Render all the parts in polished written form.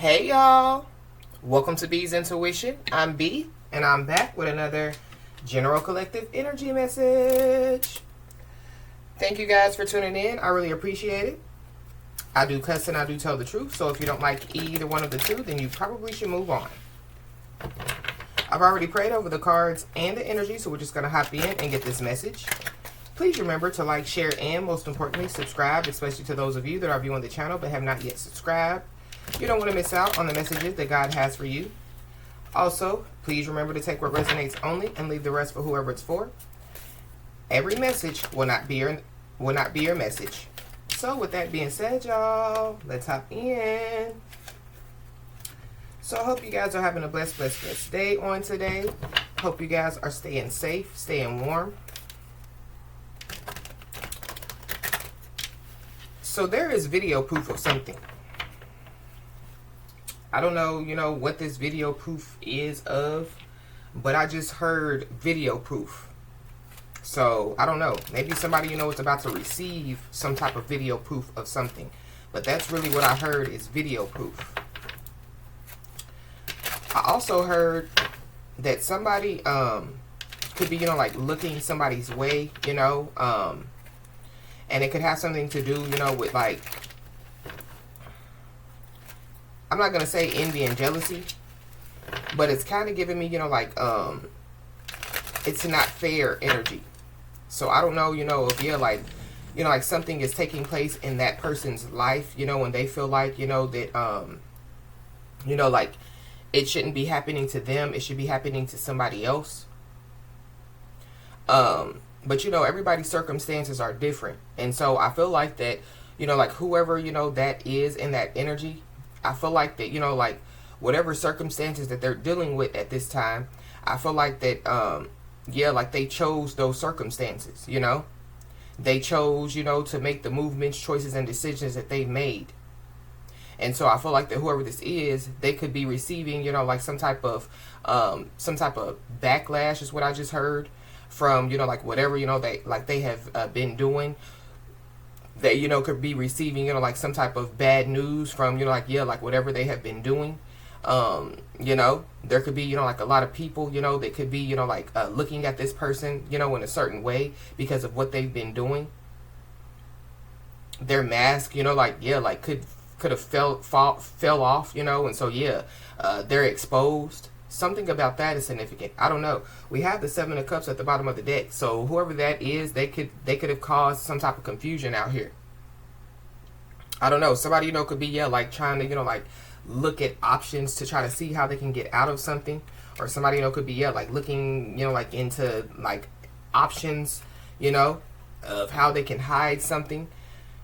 Hey y'all, welcome to B's Intuition. I'm B, and I'm back with another General Collective Energy message. Thank you guys for tuning in. I really appreciate it. I do cuss and I do tell the truth, so if you don't like either one of the two, then you probably should move on. I've already prayed over the cards and the energy, so we're just going to hop in and get this message. Please remember to like, share, and most importantly, subscribe, especially to those of you that are viewing the channel but have not yet subscribed. You don't want to miss out on the messages that God has for you. Also, please remember to take what resonates only and leave the rest for whoever it's for. Every message will not be your message. So with that being said, y'all, let's hop in. So I hope you guys are having a blessed day on today. Hope you guys are staying safe, staying warm. So there is video proof of something. I don't know, what this video proof is of, but I just heard video proof. So, I don't know. Maybe somebody, is about to receive some type of video proof of something. But that's really what I heard is video proof. I also heard that somebody could be, looking somebody's way, and it could have something to do, with I'm not going to say envy and jealousy, but it's kind of giving me, it's not fair energy. So I don't know, if something is taking place in that person's life, and they feel like, that, it shouldn't be happening to them. It should be happening to somebody else. But, everybody's circumstances are different. And so I feel like that, whoever, that is in that energy, I feel like that, whatever circumstances that they're dealing with at this time, I feel like that, they chose those circumstances, They chose, to make the movements, choices, and decisions that they made. And so I feel like that whoever this is, they could be receiving, some type of backlash is what I just heard from, whatever, they have been doing. That, could be receiving, some type of bad news from, whatever they have been doing. There could be, a lot of people, that could be, looking at this person, in a certain way because of what they've been doing. Their mask, could have fell off, and so, they're exposed. Something about that is significant. I don't know. We have the 7 of Cups at the bottom of the deck. So whoever that is, they could have caused some type of confusion out here. I don't know. Somebody, could be, trying to, look at options to try to see how they can get out of something. Or somebody, could be, looking, into, options, of how they can hide something.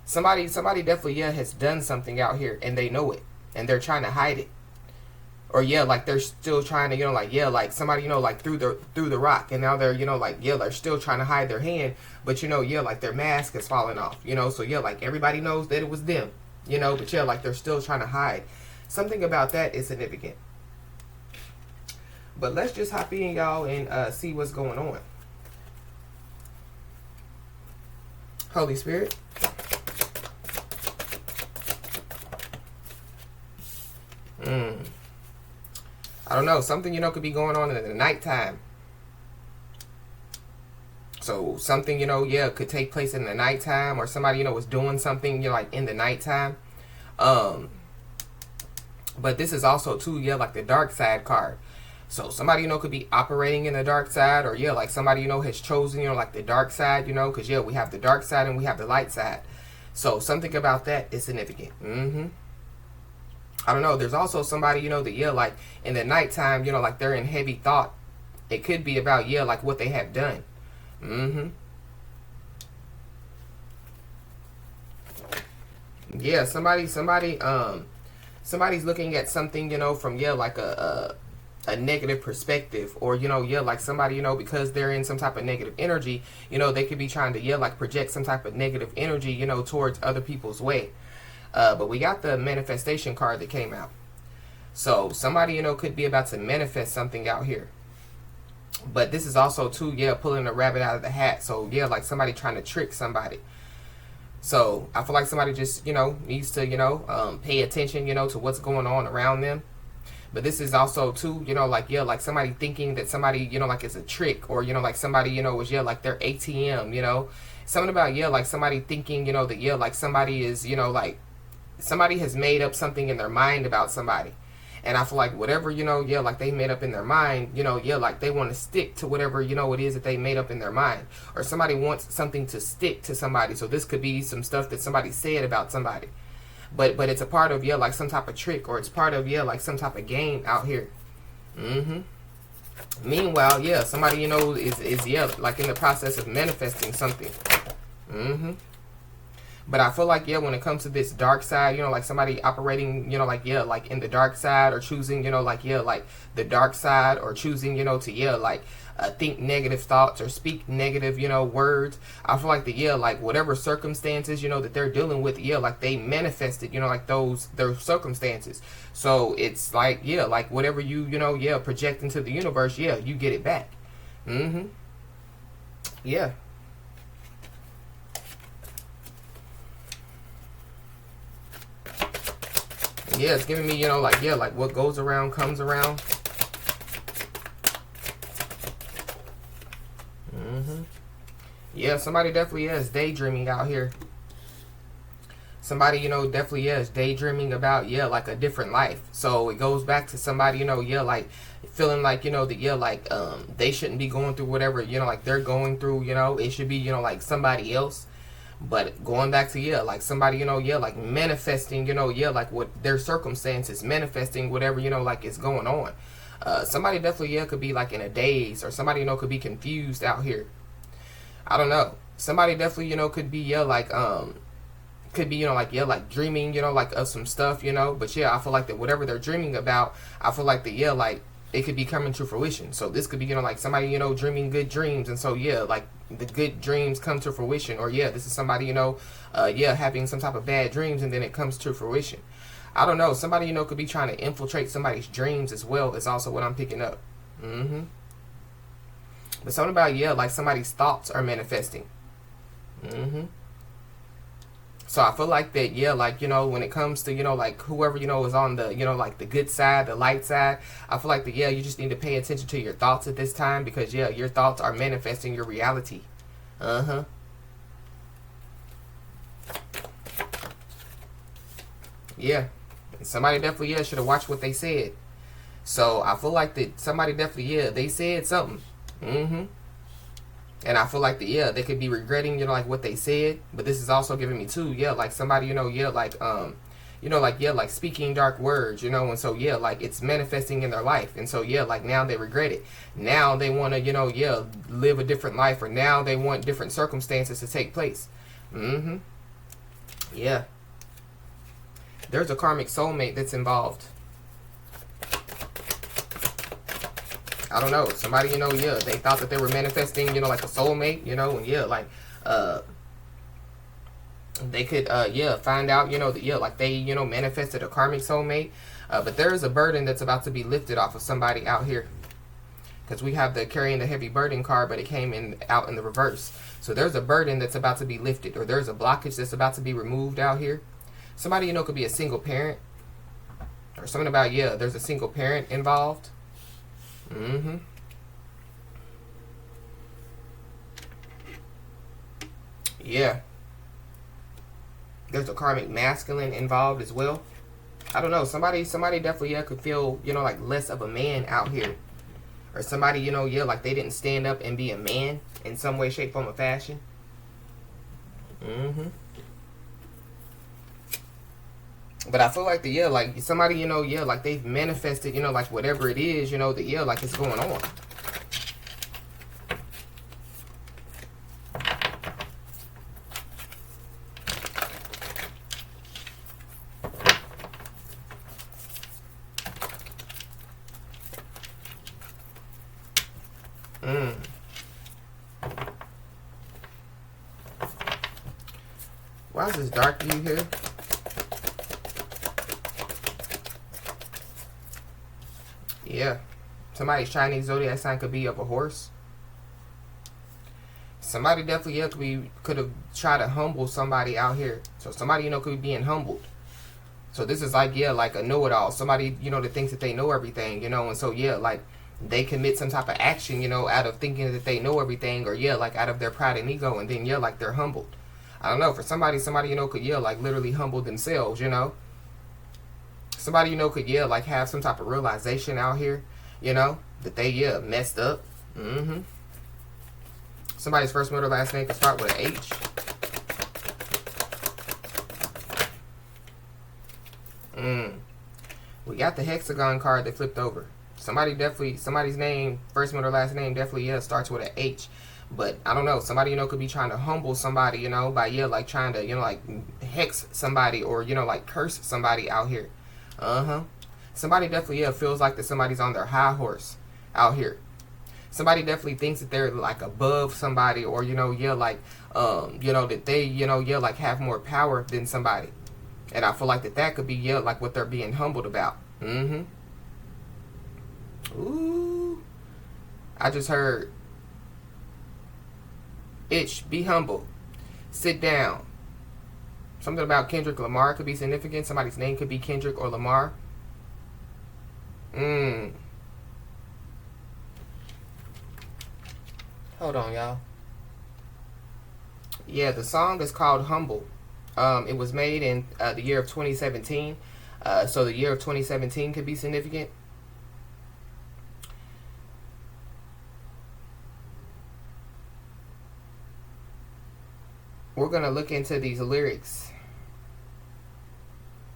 Somebody definitely, has done something out here and they know it. And they're trying to hide it. Or they're still trying to, somebody, threw the rock, and now they're, they're still trying to hide their hand, but their mask is falling off, so everybody knows that it was them, but they're still trying to hide. Something about that is significant. But let's just hop in, y'all, and see what's going on. Holy Spirit. I don't know. Something, could be going on in the nighttime. So something, could take place in the nighttime, or somebody, was doing something, in the nighttime. But this is also too, the dark side card. So somebody, could be operating in the dark side, or somebody, has chosen, the dark side, because we have the dark side and we have the light side. So something about that is significant. I don't know. There's also somebody, that, in the nighttime, they're in heavy thought. It could be about, what they have done. Yeah, somebody's looking at something, from, a negative perspective, or, somebody, because they're in some type of negative energy, they could be trying to, project some type of negative energy, towards other people's way. But we got the manifestation card that came out. So somebody, could be about to manifest something out here. But this is also too, pulling a rabbit out of the hat. So somebody trying to trick somebody. So I feel like somebody just, needs to, pay attention, to what's going on around them. But this is also too, like, like somebody thinking that somebody, like it's a trick, or, like somebody, was, like their ATM, something about, like somebody thinking, that, like somebody is, like somebody has made up something in their mind about somebody. And I feel like whatever, like they made up in their mind, like they want to stick to whatever, it is that they made up in their mind. Or somebody wants something to stick to somebody. So this could be some stuff that somebody said about somebody. But it's a part of, like some type of trick, or it's part of, like some type of game out here. Meanwhile, somebody, is like in the process of manifesting something. But I feel like, when it comes to this dark side, like somebody operating, like in the dark side, or choosing, like the dark side, or choosing, to, like, think negative thoughts, or speak negative, words. I feel like like whatever circumstances, that they're dealing with, like they manifested, like those circumstances. So it's like, like whatever you, project into the universe, you get it back. Yeah. Yeah, it's giving me, like, like what goes around comes around. Yeah, somebody definitely is daydreaming out here. Somebody, definitely is daydreaming about, like a different life. So it goes back to somebody, like feeling like, that, like, they shouldn't be going through whatever, like they're going through, it should be, like somebody else. But going back to, like somebody, like manifesting, like what their circumstances, manifesting whatever, like is going on. Somebody definitely, could be like in a daze, or somebody, could be confused out here. I don't know. Somebody definitely, could be, like, could be, like, like dreaming, like of some stuff, But I feel like that whatever they're dreaming about, I feel like that, like it could be coming to fruition. So this could be, like somebody, dreaming good dreams. And so, like the good dreams come to fruition. Or, this is somebody, having some type of bad dreams, and then it comes to fruition. I don't know. Somebody, could be trying to infiltrate somebody's dreams as well. Is also what I'm picking up. But something about, like somebody's thoughts are manifesting. So I feel like that, like, when it comes to, like whoever, is on the, like the good side, the light side, I feel like that, you just need to pay attention to your thoughts at this time, because, your thoughts are manifesting your reality. Yeah. Somebody definitely, should have watched what they said. So I feel like that somebody definitely, they said something. And I feel like they could be regretting, like what they said. But this is also giving me too, like somebody, like like speaking dark words, and so like it's manifesting in their life. And so like now they regret it. Now they want to, live a different life, or now they want different circumstances to take place. Yeah. There's a karmic soulmate that's involved. I don't know. Somebody, they thought that they were manifesting, like a soulmate, and like, they could, find out, that, like they, manifested a karmic soulmate. But there is a burden that's about to be lifted off of somebody out here. Because we have the carrying the heavy burden card, but it came out in the reverse. So there's a burden that's about to be lifted, or there's a blockage that's about to be removed out here. Somebody, could be a single parent, or something about, there's a single parent involved. Yeah. There's a karmic masculine involved as well. I don't know. Somebody definitely, could feel, like less of a man out here. Or somebody, like they didn't stand up and be a man in some way, shape, form, or fashion. But I feel like like somebody, like they've manifested, like whatever it is, that, like it's going on. Why is this dark view here? Yeah. Somebody's Chinese zodiac sign could be of a horse. Somebody definitely could have tried to humble somebody out here. So somebody, could be being humbled. So this is like, like a know-it-all. Somebody, that thinks that they know everything, and so, like, they commit some type of action, out of thinking that they know everything, or, like, out of their pride and ego, and then, like, they're humbled. I don't know. For somebody, could, like, literally humble themselves, Somebody, could, like, have some type of realization out here, that they, messed up. Somebody's first, middle, last name can start with an H. We got the hexagon card that flipped over. Somebody's name, first, middle, last name definitely starts with an H. But I don't know. Somebody, could be trying to humble somebody, by, like trying to, like hex somebody or, like curse somebody out here. Somebody definitely, feels like that somebody's on their high horse out here. Somebody definitely thinks that they're like above somebody or, like, that they, like have more power than somebody. And I feel like that could be, like what they're being humbled about. Ooh. I just heard. Itch, be humble. Sit down. Something about Kendrick Lamar could be significant. Somebody's name could be Kendrick or Lamar. Hold on, y'all. Yeah, the song is called Humble. It was made in the year of 2017. So the year of 2017 could be significant. We're going to look into these lyrics.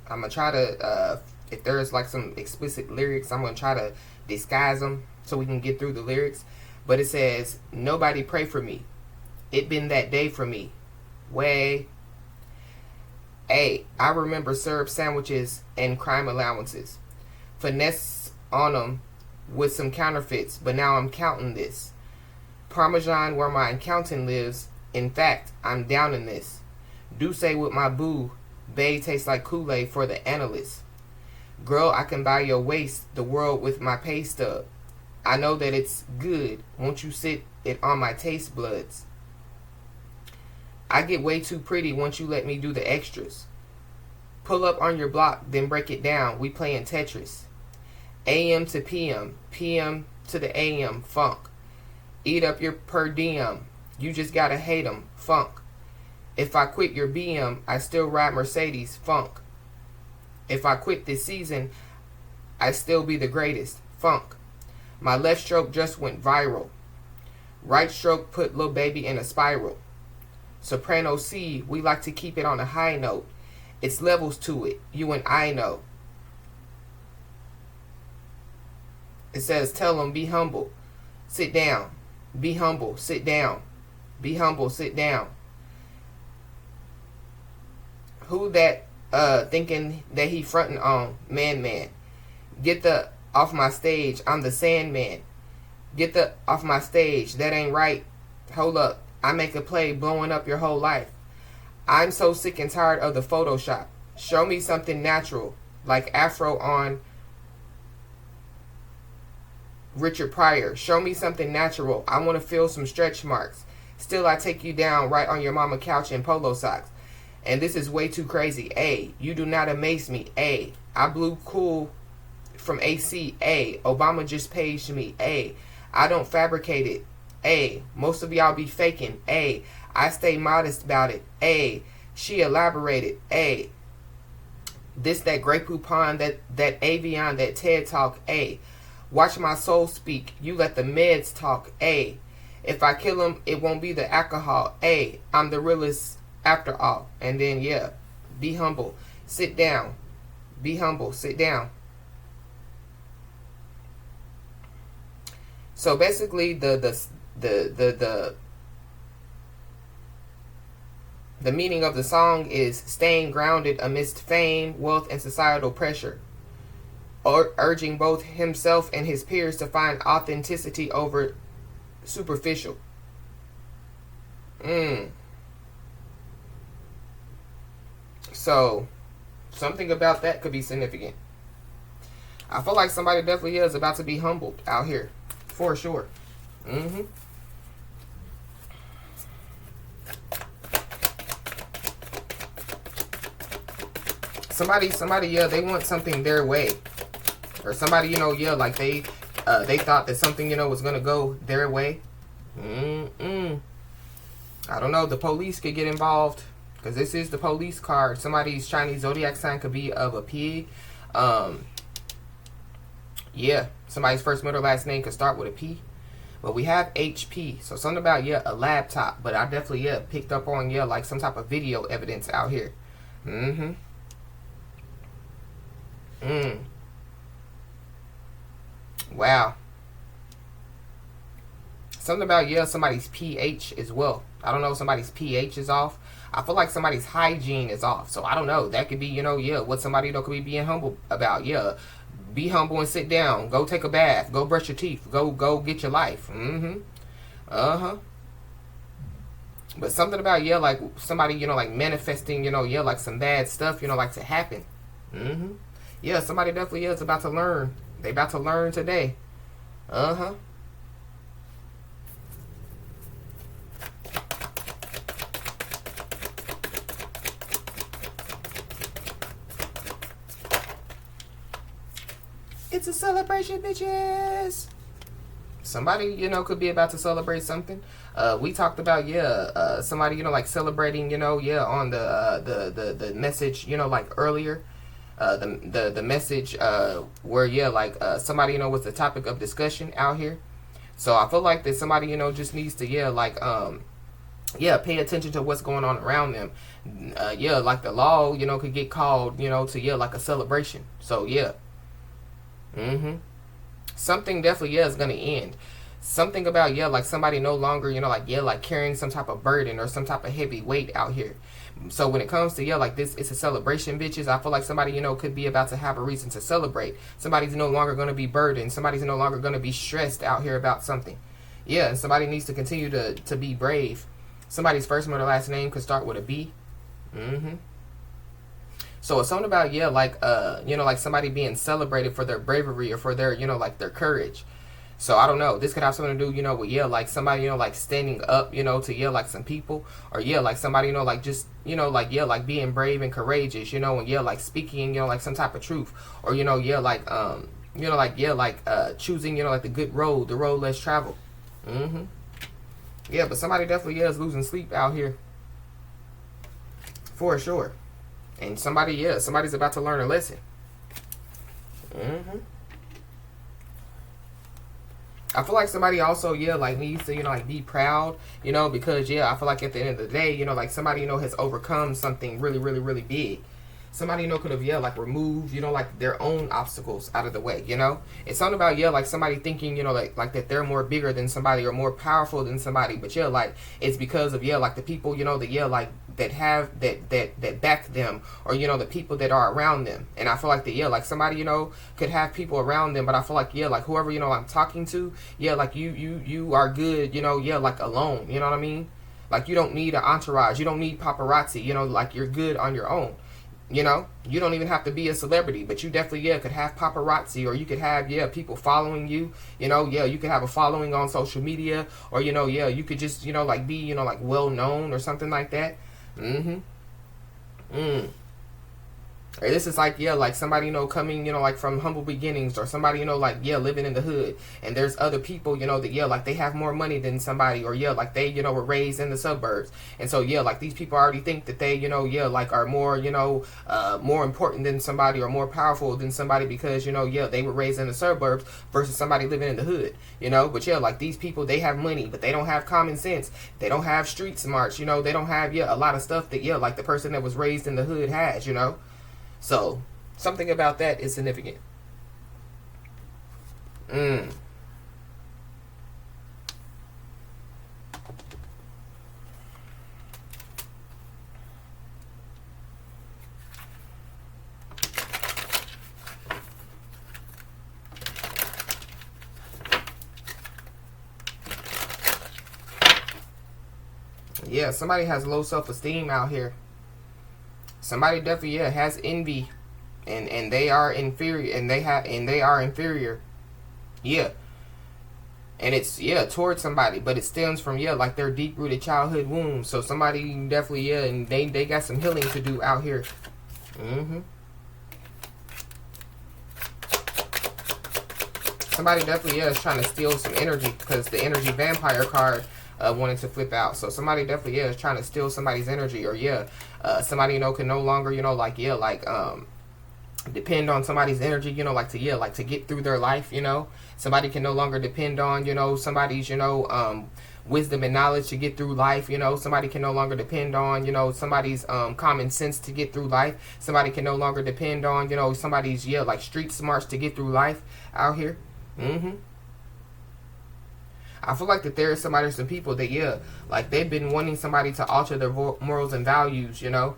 I'm going to try to, if there's like some explicit lyrics, I'm going to try to disguise them so we can get through the lyrics. But it says, nobody pray for me. It been that day for me. Way. Hey, I remember syrup sandwiches and crime allowances. Finesse on them with some counterfeits, but now I'm counting this. Parmesan where my accountant lives. In fact, I'm down in this. Do say with my boo, bae tastes like Kool-Aid for the analyst. Girl, I can buy your waist the world with my pay stub. I know that it's good. Won't you sit it on my taste buds? I get way too pretty once you let me do the extras. Pull up on your block, then break it down. We playing Tetris. AM to PM, PM to the AM, funk. Eat up your per diem. You just gotta hate 'em, funk. If I quit your BM, I still ride Mercedes, funk. If I quit this season, I still be the greatest, funk. My left stroke just went viral. Right stroke put Lil Baby in a spiral. Soprano C, we like to keep it on a high note. It's levels to it, you and I know. It says, tell them, be humble, sit down. Be humble, sit down. Be humble, sit down. Who that thinking that he fronting on? Man. Get the off my stage, I'm the Sandman. Get the off my stage, that ain't right. Hold up, I make a play blowing up your whole life. I'm so sick and tired of the Photoshop. Show me something natural, like Afro on Richard Pryor. Show me something natural. I want to feel some stretch marks. Still, I take you down right on your mama couch in polo socks. And this is way too crazy. A, you do not amaze me. A, I blew cool from AC. A, Obama just paged me. A, I don't fabricate it. A, most of y'all be faking. A, I stay modest about it. A, she elaborated. A, this that Grey Poupon, that Avion, that TED Talk. A, watch my soul speak. You let the meds talk. A, if I kill him, it won't be the alcohol. A, I'm the realest after all. And then, yeah, be humble. Sit down. Be humble. Sit down. So basically, the meaning of the song is staying grounded amidst fame, wealth, and societal pressure, urging both himself and his peers to find authenticity over superficial. So, something about that could be significant. I feel like somebody definitely is about to be humbled out here, for sure. Somebody, yeah, they want something their way. Or somebody, you know, yeah, like they thought that something, you know, was going to go their way. I don't know. The police could get involved. Because this is the police card. Somebody's Chinese zodiac sign could be of a pig. Yeah. Somebody's first, middle, last name could start with a P. But we have HP. So something about, yeah, a laptop. But I definitely, yeah, picked up on, yeah, like some type of video evidence out here. Wow. Something about, yeah, somebody's pH as well. I don't know if somebody's pH is off. I feel like somebody's hygiene is off. So I don't know. That could be, you know, yeah, what somebody, you know, could be being humble about. Yeah. Be humble and sit down. Go take a bath. Go brush your teeth. Go get your life. But something about, yeah, like somebody, you know, like manifesting, you know, yeah, like some bad stuff, you know, like to happen. Yeah, somebody definitely is about to learn. They about to learn today. It's a celebration, bitches. Somebody, you know, could be about to celebrate something. We talked about, yeah, somebody, you know, like celebrating, you know, yeah, on the message, you know, like earlier. The message where, yeah, like somebody, you know, was the topic of discussion out here. So I feel like that somebody, you know, just needs to, yeah, like yeah, pay attention to what's going on around them. Yeah, like the law, you know, could get called, you know, to, yeah, like a celebration. So yeah. Something definitely, yeah, is gonna end. Something about, yeah, like somebody no longer, you know, like, yeah, like carrying some type of burden or some type of heavy weight out here. So when it comes to, yeah, like this, it's a celebration, bitches. I feel like somebody, you know, could be about to have a reason to celebrate. Somebody's no longer going to be burdened. Somebody's no longer going to be stressed out here about something. Yeah, and somebody needs to continue to be brave. Somebody's first name or last name could start with a B. So it's something about, yeah, like, you know, like somebody being celebrated for their bravery or for their, you know, like their courage. So I don't know. This could have something to do, you know, with, yeah, like somebody, you know, like standing up, you know, to, yeah, like some people. Or, yeah, like somebody, you know, like just, you know, like, yeah, like being brave and courageous, you know, and, yeah, like speaking, you know, like some type of truth. Or, you know, yeah, like, you know, like, yeah, like choosing, you know, like the good road, the road less traveled. Yeah, but somebody definitely, yeah, is losing sleep out here. For sure. And somebody, yeah, somebody's about to learn a lesson. I feel like somebody also, yeah, like needs to, you know, like be proud, you know, because, yeah, I feel like at the end of the day, you know, like somebody, you know, has overcome something really, really, really big. Somebody, you know, could have, yeah, like removed, you know, like their own obstacles out of the way, you know. It's something about, yeah, like somebody thinking, you know, like that they're more bigger than somebody or more powerful than somebody. But, yeah, like it's because of, yeah, like the people, you know, that, yeah, like that have that back them, or, you know, the people that are around them. And I feel like that, yeah, like somebody, you know, could have people around them, but I feel like, yeah, like whoever, you know, I'm talking to, yeah, like you are good, you know, yeah, like alone, you know what I mean? Like you don't need an entourage, you don't need paparazzi, you know, like you're good on your own. You know, you don't even have to be a celebrity, but you definitely, yeah, could have paparazzi, or you could have, yeah, people following you, you know, yeah, you could have a following on social media, or, you know, yeah, you could just, you know, like be, you know, like well known or something like that. Or this is like, yeah, like somebody, you know, coming, you know, like from humble beginnings, or somebody, you know, like, yeah, living in the hood, and there's other people, you know, that, yeah, like they have more money than somebody, or, yeah, like they, you know, were raised in the suburbs, and so, yeah, like these people already think that they, you know, yeah, like are more, you know, more important than somebody, or more powerful than somebody, because, you know, yeah, they were raised in the suburbs versus somebody living in the hood, you know. But, yeah, like these people, they have money, but they don't have common sense, they don't have street smarts, you know, they don't have, yeah, a lot of stuff that, yeah, like the person that was raised in the hood has, you know. So, something about that is significant. Yeah, somebody has low self-esteem out here. Somebody definitely, yeah, has envy, and they are inferior, and they are inferior. Yeah. And it's, yeah, towards somebody, but it stems from, yeah, like their deep-rooted childhood wounds. So somebody definitely, yeah, and they got some healing to do out here. Somebody definitely, yeah, is trying to steal some energy because the energy vampire card wanted to flip out. So somebody definitely, yeah, is trying to steal somebody's energy. Or, yeah, somebody, you know, can no longer, you know, like, yeah, like, depend on somebody's energy, you know, like to, yeah, like to get through their life, you know. Somebody can no longer depend on, you know, somebody's, you know, wisdom and knowledge to get through life, you know. Somebody can no longer depend on, you know, somebody's common sense to get through life. Somebody can no longer depend on, you know, somebody's, yeah, like street smarts to get through life out here. I feel like that there is somebody, some people that, yeah, like they've been wanting somebody to alter their morals and values, you know,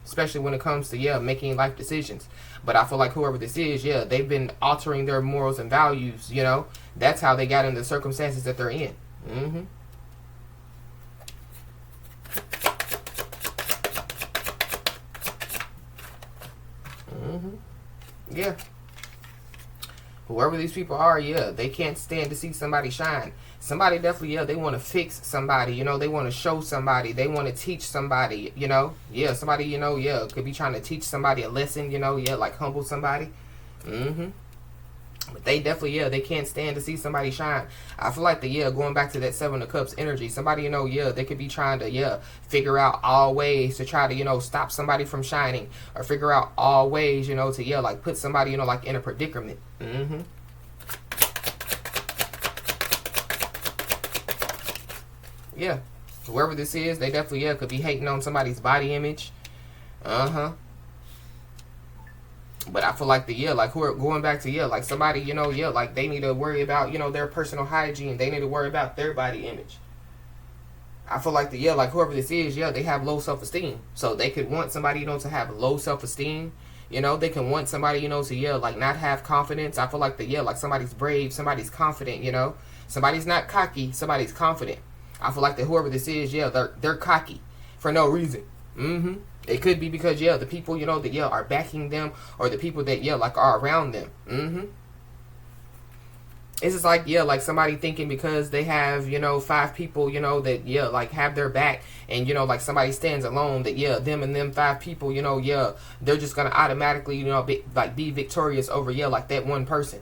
especially when it comes to, yeah, making life decisions. But I feel like whoever this is, yeah, they've been altering their morals and values, you know. That's how they got in the circumstances that they're in. Yeah. Whoever these people are, yeah, they can't stand to see somebody shine. Somebody definitely, yeah, they want to fix somebody, you know, they want to show somebody, they want to teach somebody, you know, yeah, somebody, you know, yeah, could be trying to teach somebody a lesson, you know, yeah, like humble somebody. But they definitely, yeah, they can't stand to see somebody shine. I feel like yeah, going back to that Seven of Cups energy, somebody, you know, yeah, they could be trying to, yeah, figure out all ways to try to, you know, stop somebody from shining, or figure out all ways, you know, to, yeah, like put somebody, you know, like in a predicament. Yeah, whoever this is, they definitely, yeah, could be hating on somebody's body image. But I feel like yeah, like who are going back to, yeah, like somebody, you know, yeah, like they need to worry about, you know, their personal hygiene. They need to worry about their body image. I feel like yeah, like whoever this is, yeah, they have low self-esteem. So they could want somebody, you know, to have low self-esteem. You know, they can want somebody, you know, to, yeah, like not have confidence. I feel like yeah, like somebody's brave, somebody's confident, you know. Somebody's not cocky, somebody's confident. I feel like that whoever this is, yeah, they're cocky for no reason. It could be because, yeah, the people, you know, that, yeah, are backing them, or the people that, yeah, like are around them. It's just like, yeah, like somebody thinking because they have, you know, 5 people, you know, that, yeah, like have their back, and, you know, like somebody stands alone, that, yeah, them and them 5 people, you know, yeah, they're just going to automatically, you know, be victorious over, yeah, like that one person.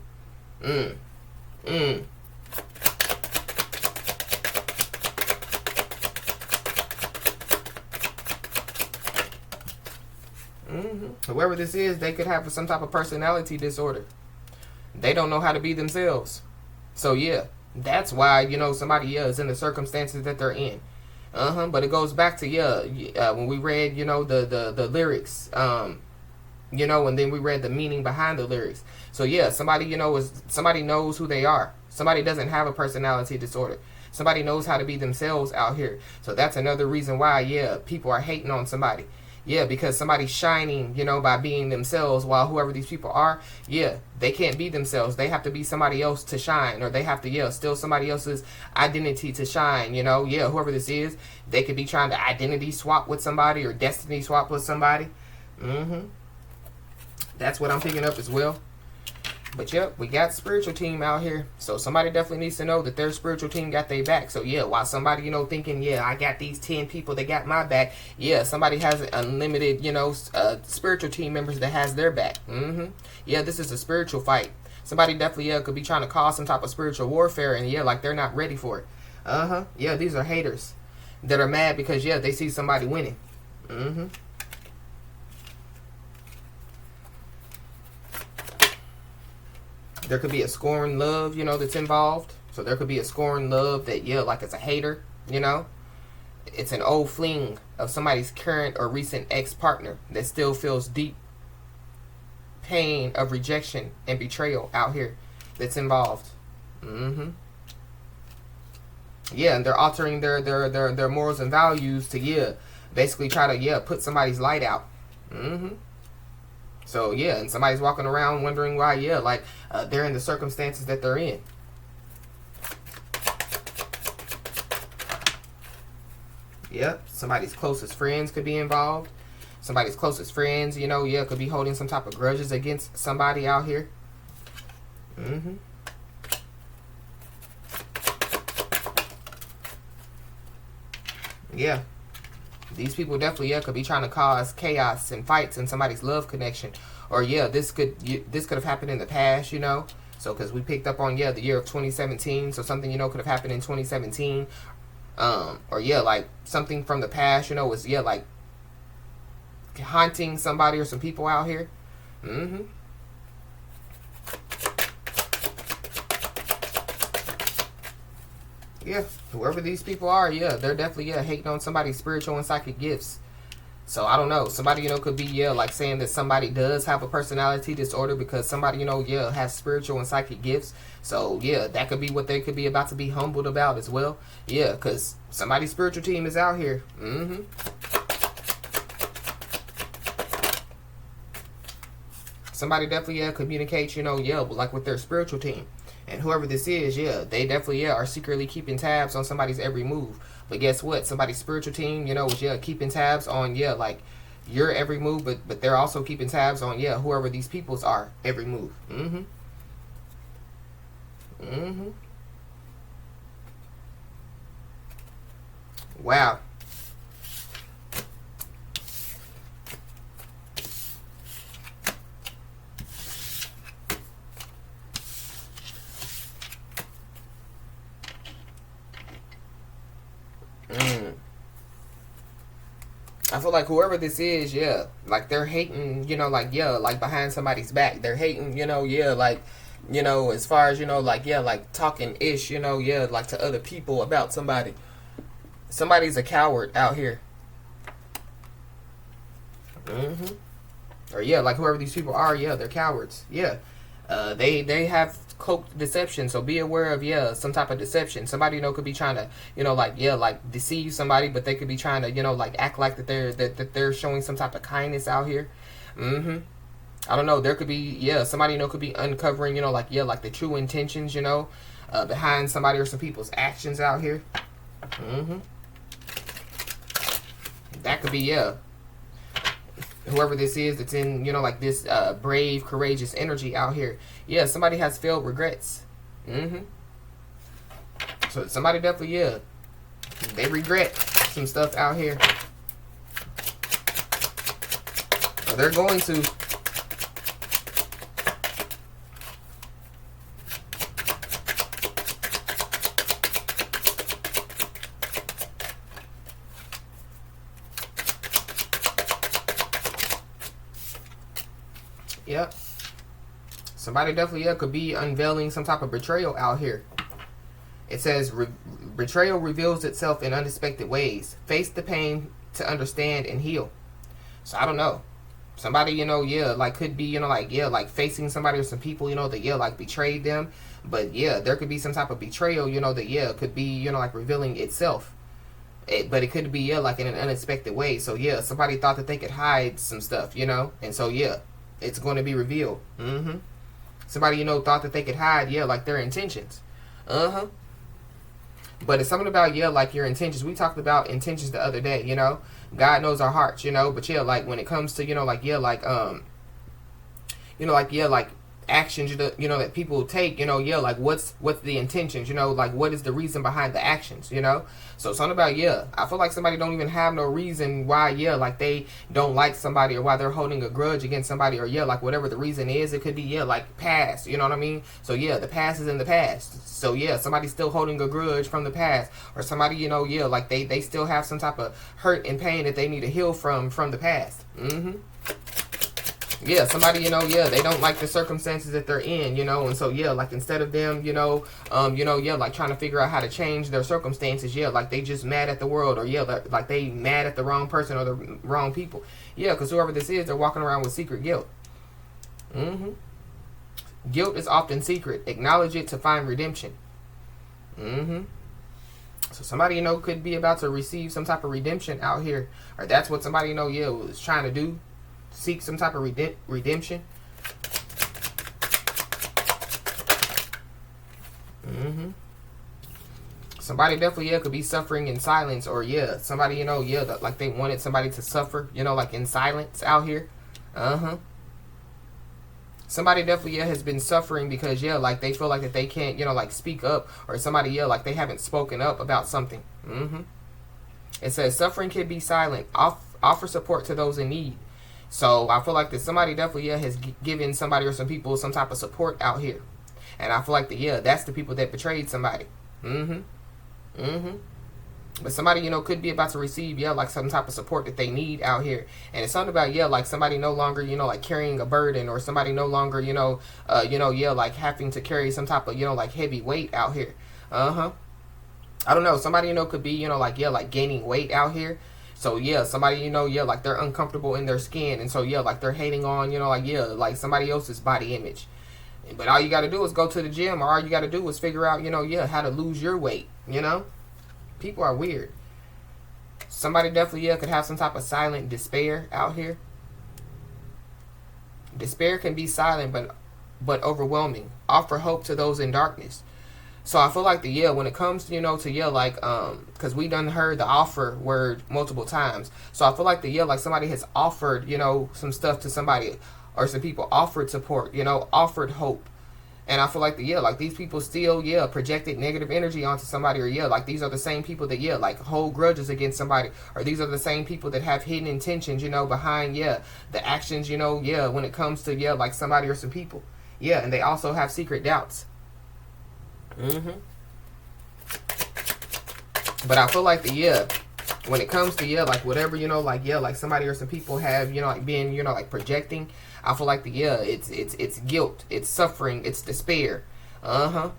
Whoever this is, they could have some type of personality disorder. They don't know how to be themselves. So yeah, that's why, you know, somebody, yeah, is in the circumstances that they're in. But it goes back to, yeah, when we read, you know, the lyrics, you know, and then we read the meaning behind the lyrics. So yeah, somebody, you know, somebody knows who they are. Somebody doesn't have a personality disorder. Somebody knows how to be themselves out here. So that's another reason why, yeah, people are hating on somebody. Yeah, because somebody's shining, you know, by being themselves, while whoever these people are, yeah, they can't be themselves. They have to be somebody else to shine, or they have to, yeah, steal somebody else's identity to shine, you know. Yeah, whoever this is, they could be trying to identity swap with somebody, or destiny swap with somebody. That's what I'm picking up as well. But yep, we got spiritual team out here. So somebody definitely needs to know that their spiritual team got their back. So yeah, while somebody, you know, thinking, yeah, I got these 10 people that got my back. Yeah, somebody has unlimited, you know, spiritual team members that has their back. Yeah, this is a spiritual fight. Somebody definitely, yeah, could be trying to cause some type of spiritual warfare, and yeah, like they're not ready for it. Yeah, these are haters that are mad because, yeah, they see somebody winning. There could be a scorn love, you know, that's involved. So there could be a scorn love that, yeah, like it's a hater, you know. It's an old fling of somebody's current or recent ex-partner that still feels deep pain of rejection and betrayal out here that's involved. Yeah, and they're altering their morals and values to, yeah, basically try to, yeah, put somebody's light out. So yeah, and somebody's walking around wondering why, yeah, like they're in the circumstances that they're in. Yep, somebody's closest friends could be involved. Somebody's closest friends, you know, yeah, could be holding some type of grudges against somebody out here. Yeah. These people definitely, yeah, could be trying to cause chaos and fights in somebody's love connection. Or yeah, this could have happened in the past, you know. So because we picked up on, yeah, the year of 2017. So something, you know, could have happened in 2017. Or yeah, like something from the past, you know, was, yeah, like haunting somebody or some people out here. Yeah, whoever these people are, yeah, they're definitely, yeah, hating on somebody's spiritual and psychic gifts. So I don't know. Somebody, you know, could be, yeah, like saying that somebody does have a personality disorder because somebody, you know, yeah, has spiritual and psychic gifts. So yeah, that could be what they could be about to be humbled about as well. Yeah, because somebody's spiritual team is out here. Somebody definitely, yeah, communicates, you know, yeah, like with their spiritual team. And whoever this is, yeah, they definitely, yeah, are secretly keeping tabs on somebody's every move. But guess what? Somebody's spiritual team, you know, is, yeah, keeping tabs on, yeah, like your every move, but they're also keeping tabs on, yeah, whoever these peoples are every move. Wow. I feel like whoever this is, yeah, like they're hating, you know, like, yeah, like behind somebody's back. They're hating, you know, yeah, like, you know, as far as, you know, like, yeah, like talking ish, you know, yeah, like to other people about somebody. Somebody's a coward out here. Or yeah, like whoever these people are, yeah, they're cowards. Yeah. They have cloaked deception, so be aware of, yeah, some type of deception. Somebody, you know, could be trying to, you know, like, yeah, like deceive somebody, but they could be trying to, you know, like act like that they're showing some type of kindness out here. I don't know. There could be, yeah, somebody, you know, could be uncovering, you know, like, yeah, like the true intentions, you know, behind somebody or some people's actions out here. That could be, yeah, whoever this is that's in, you know, like this brave, courageous energy out here. Yeah, somebody has failed regrets. So somebody definitely, yeah, they regret some stuff out here. Or they're going to. Yep. Somebody definitely, yeah, could be unveiling some type of betrayal out here. It says, betrayal reveals itself in unexpected ways. Face the pain to understand and heal. So I don't know. Somebody, you know, yeah, like could be, you know, like, yeah, like facing somebody or some people, you know, that, yeah, like betrayed them. But yeah, there could be some type of betrayal, you know, that, yeah, could be, you know, like revealing itself. But it could be, yeah, like in an unexpected way. So yeah, somebody thought that they could hide some stuff, you know. And so yeah, it's going to be revealed. Somebody, you know, thought that they could hide, yeah, like their intentions. But it's something about, yeah, like your intentions. We talked about intentions the other day, you know. God knows our hearts, you know. But yeah, like when it comes to, you know, like, yeah, like, you know, like, yeah, like actions, you know, that people take, you know, yeah, like what's the intentions, you know, like what is the reason behind the actions, you know. So something about, yeah, I feel like somebody don't even have no reason why, yeah, like they don't like somebody or why they're holding a grudge against somebody, or yeah, like whatever the reason is. It could be, yeah, like past, you know what I mean. So yeah, the past is in the past. So yeah, somebody's still holding a grudge from the past, or somebody, you know, yeah, like they still have some type of hurt and pain that they need to heal from the past. Yeah, somebody, you know, yeah, they don't like the circumstances that they're in, you know, and so, yeah, like, instead of them, you know, yeah, like, trying to figure out how to change their circumstances, yeah, like, they just mad at the world, or, yeah, like, they mad at the wrong person or the wrong people. Yeah, because whoever this is, they're walking around with secret guilt. Guilt is often secret. Acknowledge it to find redemption. So somebody, you know, could be about to receive some type of redemption out here, or that's what somebody, you know, yeah, was trying to do. Seek some type of redemption. Somebody definitely, yeah, could be suffering in silence, or yeah, somebody, you know, yeah, like they wanted somebody to suffer, you know, like in silence out here. Somebody definitely, yeah, has been suffering because, yeah, like they feel like that they can't, you know, like speak up, or somebody, yeah, like they haven't spoken up about something. It says suffering can be silent. Offer support to those in need. So I feel like that somebody definitely, yeah, has given somebody or some people some type of support out here. And I feel like that's the people that betrayed somebody. But somebody, could be about to receive, like some type of support that they need out here. And it's something about, like somebody no longer, like carrying a burden, or somebody no longer, like having to carry some type of, like heavy weight out here. I don't know. Somebody, could be, like gaining weight out here. So, somebody, like they're uncomfortable in their skin. And so, like they're hating on, like somebody else's body image. But all you got to do is go to the gym, or all you got to do is figure out, how to lose your weight, People are weird. Somebody definitely, could have some type of silent despair out here. Despair can be silent, but overwhelming. Offer hope to those in darkness. So I feel like when it comes to, like, because we done heard the offer word multiple times. So I feel like like somebody has offered, some stuff to somebody, or some people offered support, offered hope. And I feel like like these people still, projected negative energy onto somebody, or like these are the same people that, like hold grudges against somebody, or these are the same people that have hidden intentions, behind, the actions, when it comes to, like somebody or some people. And they also have secret doubts. But I feel like when it comes to, like whatever, like somebody or some people have, like been, like projecting, I feel like it's guilt, it's suffering, it's despair. And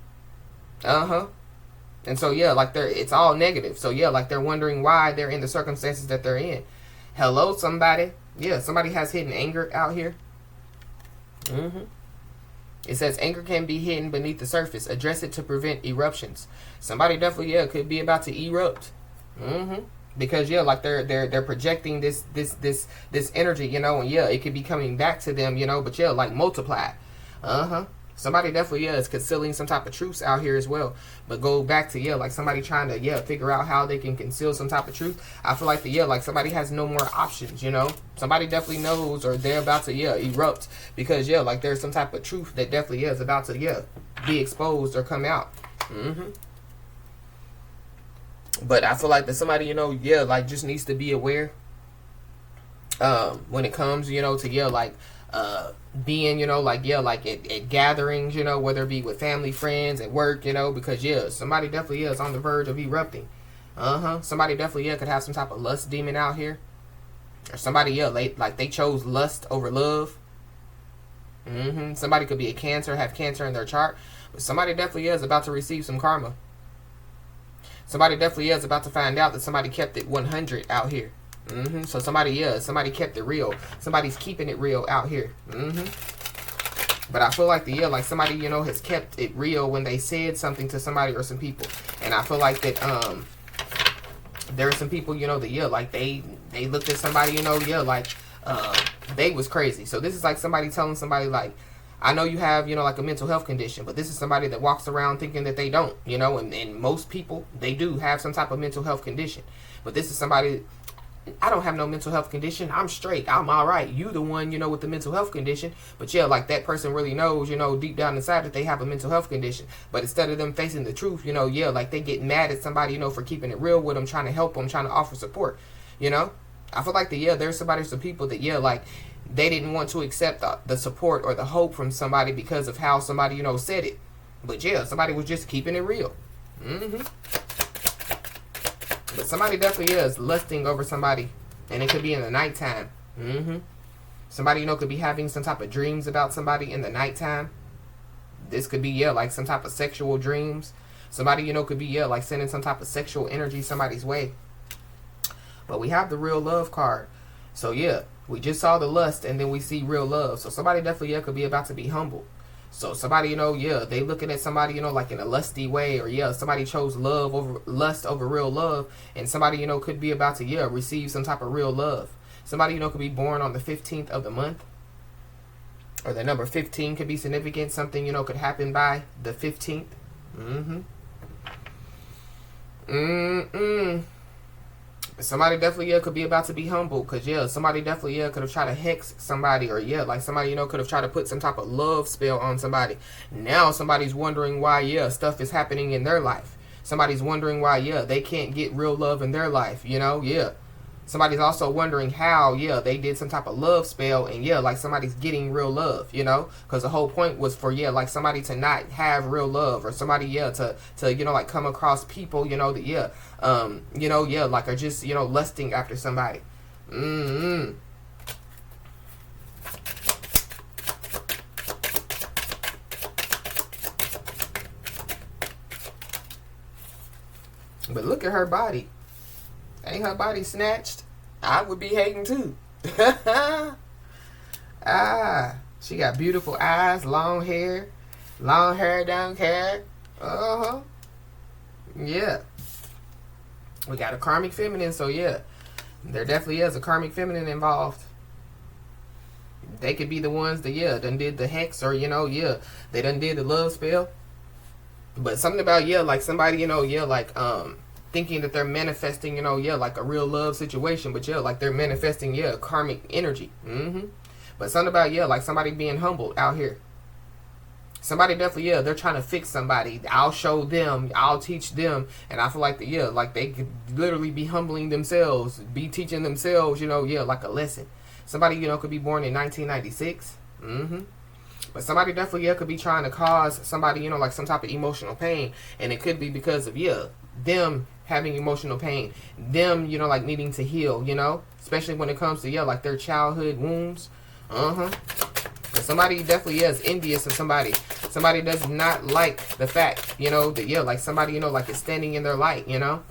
so like it's all negative. So like they're wondering why they're in the circumstances that they're in. Hello, somebody. Somebody has hidden anger out here. It says anger can be hidden beneath the surface. Address it to prevent eruptions. Somebody definitely could be about to erupt. Because like they're projecting this energy, and it could be coming back to them, but like multiplied. Somebody definitely is concealing some type of truths out here as well. But go back to like somebody trying to figure out how they can conceal some type of truth. I feel like like somebody has no more options, Somebody definitely knows, or they're about to erupt, because like there's some type of truth that definitely is about to be exposed or come out. But I feel like that somebody, like just needs to be aware when it comes, to, like, being, like at gatherings, whether it be with family, friends, at work, because, somebody definitely is on the verge of erupting. Somebody definitely, could have some type of lust demon out here. Or somebody, they chose lust over love. Somebody could be a Cancer, have Cancer in their chart. But somebody definitely is about to receive some karma. Somebody definitely is about to find out that somebody kept it 100 out here. So somebody kept it real. Somebody's keeping it real out here. But I feel like like somebody, has kept it real when they said something to somebody or some people. And I feel like that there are some people, that like they looked at somebody, like they was crazy. So this is like somebody telling somebody, like, I know you have, like a mental health condition, but this is somebody that walks around thinking that they don't, and most people, they do have some type of mental health condition. But this is somebody, I don't have no mental health condition. I'm straight. I'm all right. You the one, with the mental health condition. But like that person really knows, deep down inside that they have a mental health condition. But instead of them facing the truth, like they get mad at somebody, for keeping it real with them, trying to help them, trying to offer support, I feel like there's somebody, some people that, like, they didn't want to accept the support or the hope from somebody because of how somebody, said it. But somebody was just keeping it real. But somebody definitely is lusting over somebody, and it could be in the nighttime. Somebody, could be having some type of dreams about somebody in the nighttime. This could be, like some type of sexual dreams. Somebody, could be, like sending some type of sexual energy somebody's way. But we have the real love card. So, we just saw the lust, and then we see real love. So somebody definitely could be about to be humbled. So somebody, they looking at somebody, like in a lusty way, or somebody chose lust over real love, and somebody, could be about to, receive some type of real love. Somebody, could be born on the 15th of the month, or the number 15 could be significant. Something, could happen by the 15th. Somebody definitely could be about to be humbled, because somebody definitely could have tried to hex somebody, or like somebody could have tried to put some type of love spell on somebody. Now somebody's wondering why stuff is happening in their life. Somebody's wondering why they can't get real love in their life. Somebody's also wondering how, yeah, they did some type of love spell, and yeah, like somebody's getting real love, you know, because the whole point was for, yeah, like somebody to not have real love, or somebody, yeah, to you know, like come across people, you know, that, yeah, you know, yeah, like are just, you know, lusting after somebody. But look at her body. Ain't her body snatched? I would be hating too. She got beautiful eyes, long hair, don't care. Yeah. We got a karmic feminine, so yeah, there definitely is a karmic feminine involved. They could be the ones that, yeah, done did the hex, or, you know, yeah, they done did the love spell. But something about, yeah, like somebody, you know, yeah, like thinking that they're manifesting, you know, yeah, like a real love situation, but yeah, like they're manifesting, yeah, karmic energy. But something about, yeah, like somebody being humbled out here. Somebody definitely, yeah, they're trying to fix somebody. I'll show them, I'll teach them, and I feel like that, yeah, like they could literally be humbling themselves, be teaching themselves, you know, yeah, like a lesson. Somebody, you know, could be born in 1996. But somebody definitely, yeah, could be trying to cause somebody, you know, like some type of emotional pain, and it could be because of, yeah, them having emotional pain, them, you know, like needing to heal, you know, especially when it comes to, yeah, like their childhood wounds. But somebody definitely is envious of somebody. Somebody does not like the fact, you know, that, yeah, like somebody, you know, like is standing in their light, you know.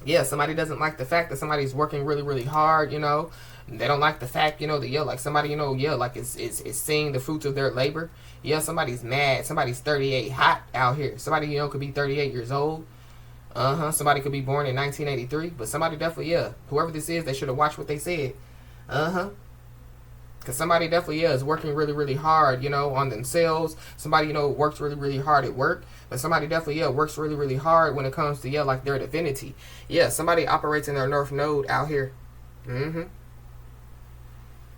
Yeah, somebody doesn't like the fact that somebody's working really, really hard, you know. They don't like the fact, you know, that, yeah, like somebody, you know, yeah, like is seeing the fruits of their labor. Yeah, somebody's mad. Somebody's 38 hot out here. Somebody, you know, could be 38 years old. Somebody could be born in 1983. But somebody definitely, yeah, whoever this is, they should have watched what they said. Because somebody definitely, yeah, is working really, really hard, you know, on themselves. Somebody, you know, works really, really hard at work. But somebody definitely, yeah, works really, really hard when it comes to, yeah, like their divinity. Yeah, somebody operates in their North Node out here.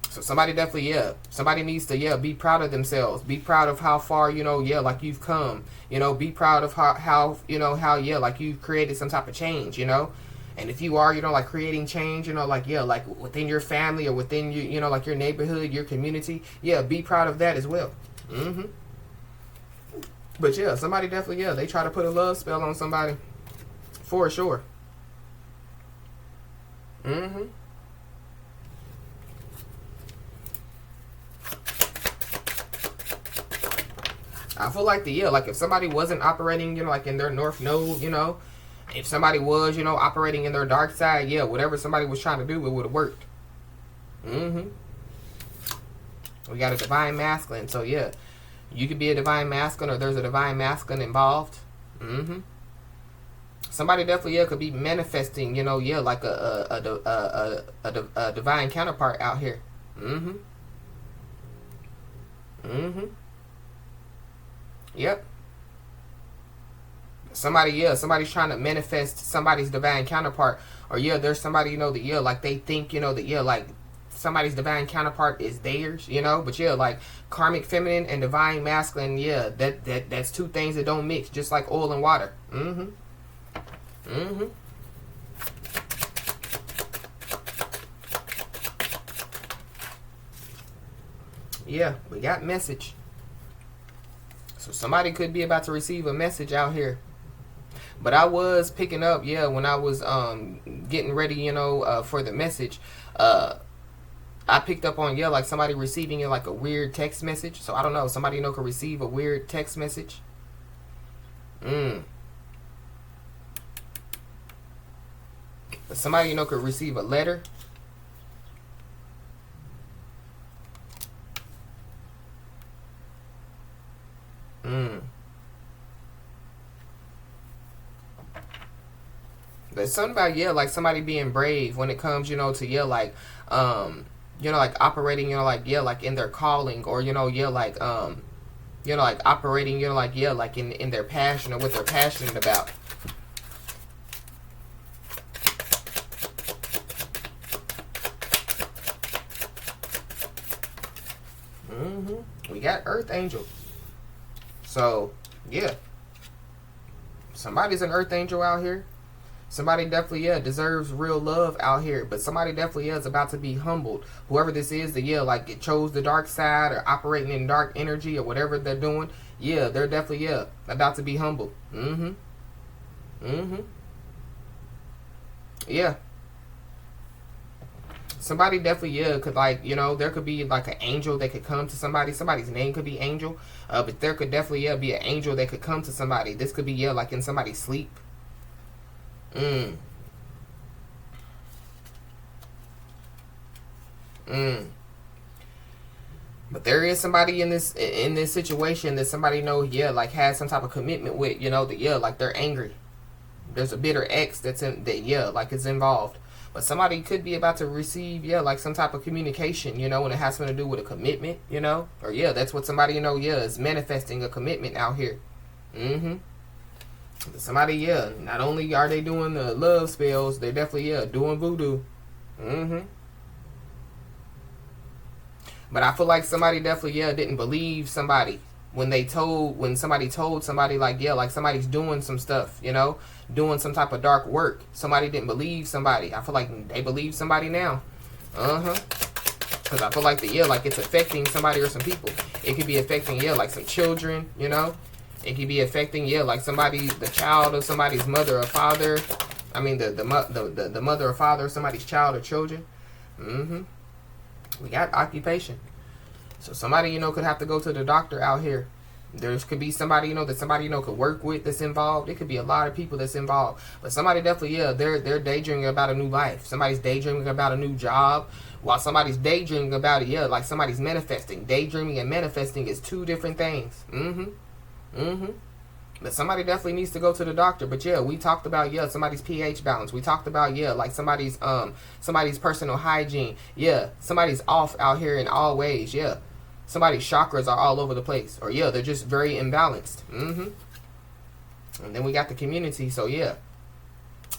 So somebody definitely, yeah, somebody needs to, yeah, be proud of themselves. Be proud of how far, you know, yeah, like you've come. You know, be proud of how you know, how, yeah, like you've created some type of change, you know. And if you are, you know, like creating change, you know, like, yeah, like within your family or within you, you know, like your neighborhood, your community, yeah, be proud of that as well. But yeah, somebody definitely, yeah, they try to put a love spell on somebody, for sure. I feel like like if somebody wasn't operating, you know, like in their North Node, you know, if somebody was, you know, operating in their dark side, yeah, whatever somebody was trying to do, it would have worked. We got a divine masculine, so yeah, you could be a divine masculine, or there's a divine masculine involved. Somebody definitely, yeah, could be manifesting, you know, yeah, like a divine counterpart out here. Yep. Somebody, yeah, somebody's trying to manifest somebody's divine counterpart. Or, yeah, there's somebody, you know, that, yeah, like they think, you know, that, yeah, like somebody's divine counterpart is theirs, you know. But, yeah, like karmic feminine and divine masculine, yeah, that's two things that don't mix, just like oil and water. Yeah, we got message. So somebody could be about to receive a message out here. But I was picking up, yeah, when I was getting ready, you know, for the message. I picked up on, yeah, like somebody receiving like a weird text message. So I don't know, somebody, you know, could receive a weird text message. Somebody, you know, could receive a letter. There's something about, yeah, like somebody being brave when it comes, you know, to, yeah, like, you know, like operating, you know, like, yeah, like in their calling, or, you know, yeah, like, you know, like operating, you know, like, yeah, like in their passion or what they're passionate about. We got Earth Angel. So, yeah. Somebody's an Earth Angel out here. Somebody definitely, yeah, deserves real love out here. But somebody definitely, yeah, is about to be humbled. Whoever this is that, yeah, like it chose the dark side or operating in dark energy or whatever they're doing, yeah, they're definitely, yeah, about to be humbled. Mm-hmm. Mm-hmm. Yeah. Somebody definitely, yeah, could, like, you know, there could be like an angel that could come to somebody. Somebody's name could be Angel. But there could definitely, yeah, be an angel that could come to somebody. This could be, yeah, like in somebody's sleep. Mm. Mm. But there is somebody in this situation that somebody know, yeah, like has some type of commitment with, you know, that, yeah, like they're angry. There's a bitter ex that's in that, yeah, like is involved. But somebody could be about to receive, yeah, like some type of communication, you know, and it has something to do with a commitment, you know, or yeah, that's what somebody, you know, yeah, is manifesting a commitment out here. Mm-hmm. Somebody, yeah, not only are they doing the love spells, they're definitely, yeah, doing voodoo. Mm-hmm. But I feel like somebody definitely, yeah, didn't believe somebody when somebody told somebody, like, yeah, like somebody's doing some stuff, you know, doing some type of dark work. Somebody didn't believe somebody. I feel like they believe somebody now. Uh-huh. Because I feel like yeah, like it's affecting somebody or some people. It could be affecting, yeah, like some children, you know. It could be affecting, yeah, like somebody, the child of somebody's mother or father. I mean, the mother or father of somebody's child or children. Mm-hmm. We got occupation. So somebody, you know, could have to go to the doctor out here. There could be somebody, you know, that somebody, you know, could work with that's involved. It could be a lot of people that's involved. But somebody definitely, yeah, they're daydreaming about a new life. Somebody's daydreaming about a new job. While somebody's daydreaming about it, yeah, like somebody's manifesting. Daydreaming and manifesting is two different things. Mm-hmm. Mm-hmm. But somebody definitely needs to go to the doctor. But yeah, we talked about, yeah, somebody's pH balance. We talked about, yeah, like somebody's personal hygiene. Yeah, somebody's off out here in all ways. Yeah. Somebody's chakras are all over the place. Or yeah, they're just very imbalanced. Mm-hmm. And then we got the community. So yeah,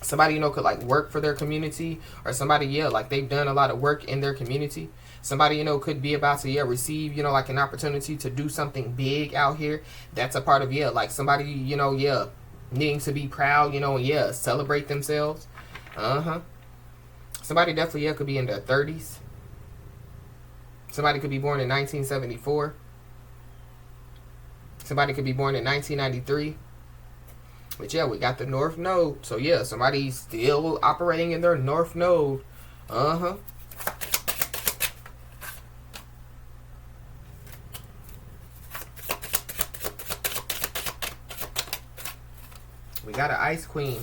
somebody, you know, could like work for their community, or somebody, yeah, like they've done a lot of work in their community. Somebody, you know, could be about to, yeah, receive, you know, like an opportunity to do something big out here. That's a part of, yeah, like somebody, you know, yeah, needing to be proud, you know, and yeah, celebrate themselves. Uh-huh. Somebody definitely, yeah, could be in their 30s. Somebody could be born in 1974. Somebody could be born in 1993. But yeah, we got the North Node. So yeah, somebody's still operating in their North Node. Uh-huh. We got an Ice Queen.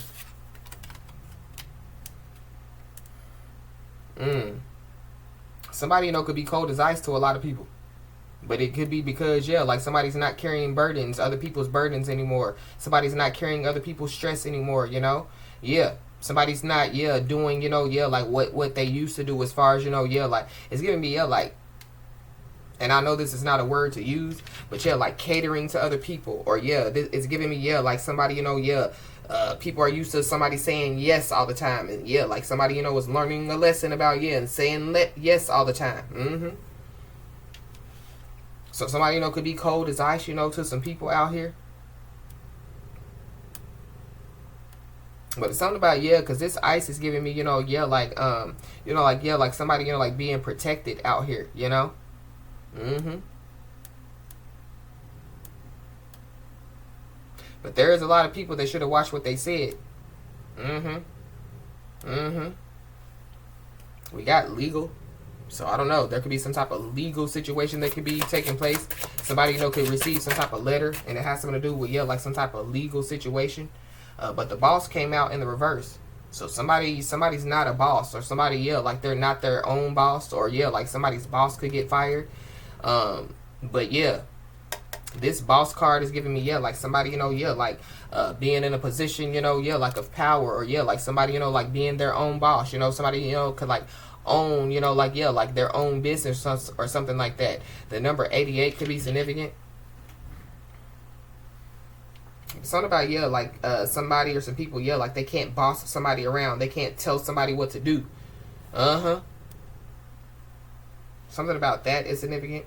Somebody, you know, could be cold as ice to a lot of people. But it could be because, yeah, like somebody's not carrying burdens, other people's burdens anymore. Somebody's not carrying other people's stress anymore, you know? Yeah. Somebody's not, yeah, doing, you know, yeah, like what they used to do as far as, you know, yeah, like, it's giving me, yeah, like, and I know this is not a word to use, but yeah, like catering to other people. Or yeah, it's giving me, yeah, like somebody, you know, yeah, people are used to somebody saying yes all the time. And yeah, like somebody, you know, was learning a lesson about, yeah, and saying yes all the time. Mm-hmm. So somebody, you know, could be cold as ice, you know, to some people out here. But it's something about, yeah, because this ice is giving me, you know, yeah, like, you know, like, yeah, like somebody, you know, like being protected out here, you know? Mm-hmm. But there is a lot of people that should have watched what they said. Mm-hmm. Mm-hmm. We got legal. So I don't know. There could be some type of legal situation that could be taking place. Somebody, you know, could receive some type of letter, and it has something to do with, yeah, like some type of legal situation. But the boss came out in the reverse. So somebody's not a boss, or somebody, yeah, like they're not their own boss, or yeah, like somebody's boss could get fired. But yeah, this boss card is giving me, yeah, like somebody, you know, yeah, like being in a position, you know, yeah, like of power, or yeah, like somebody, you know, like being their own boss, you know, somebody, you know, could like own, you know, like, yeah, like their own business or something like that. The number 88 could be significant. Something about, yeah, like somebody or some people, yeah, like they can't boss somebody around. They can't tell somebody what to do. Uh-huh. Something about that is significant.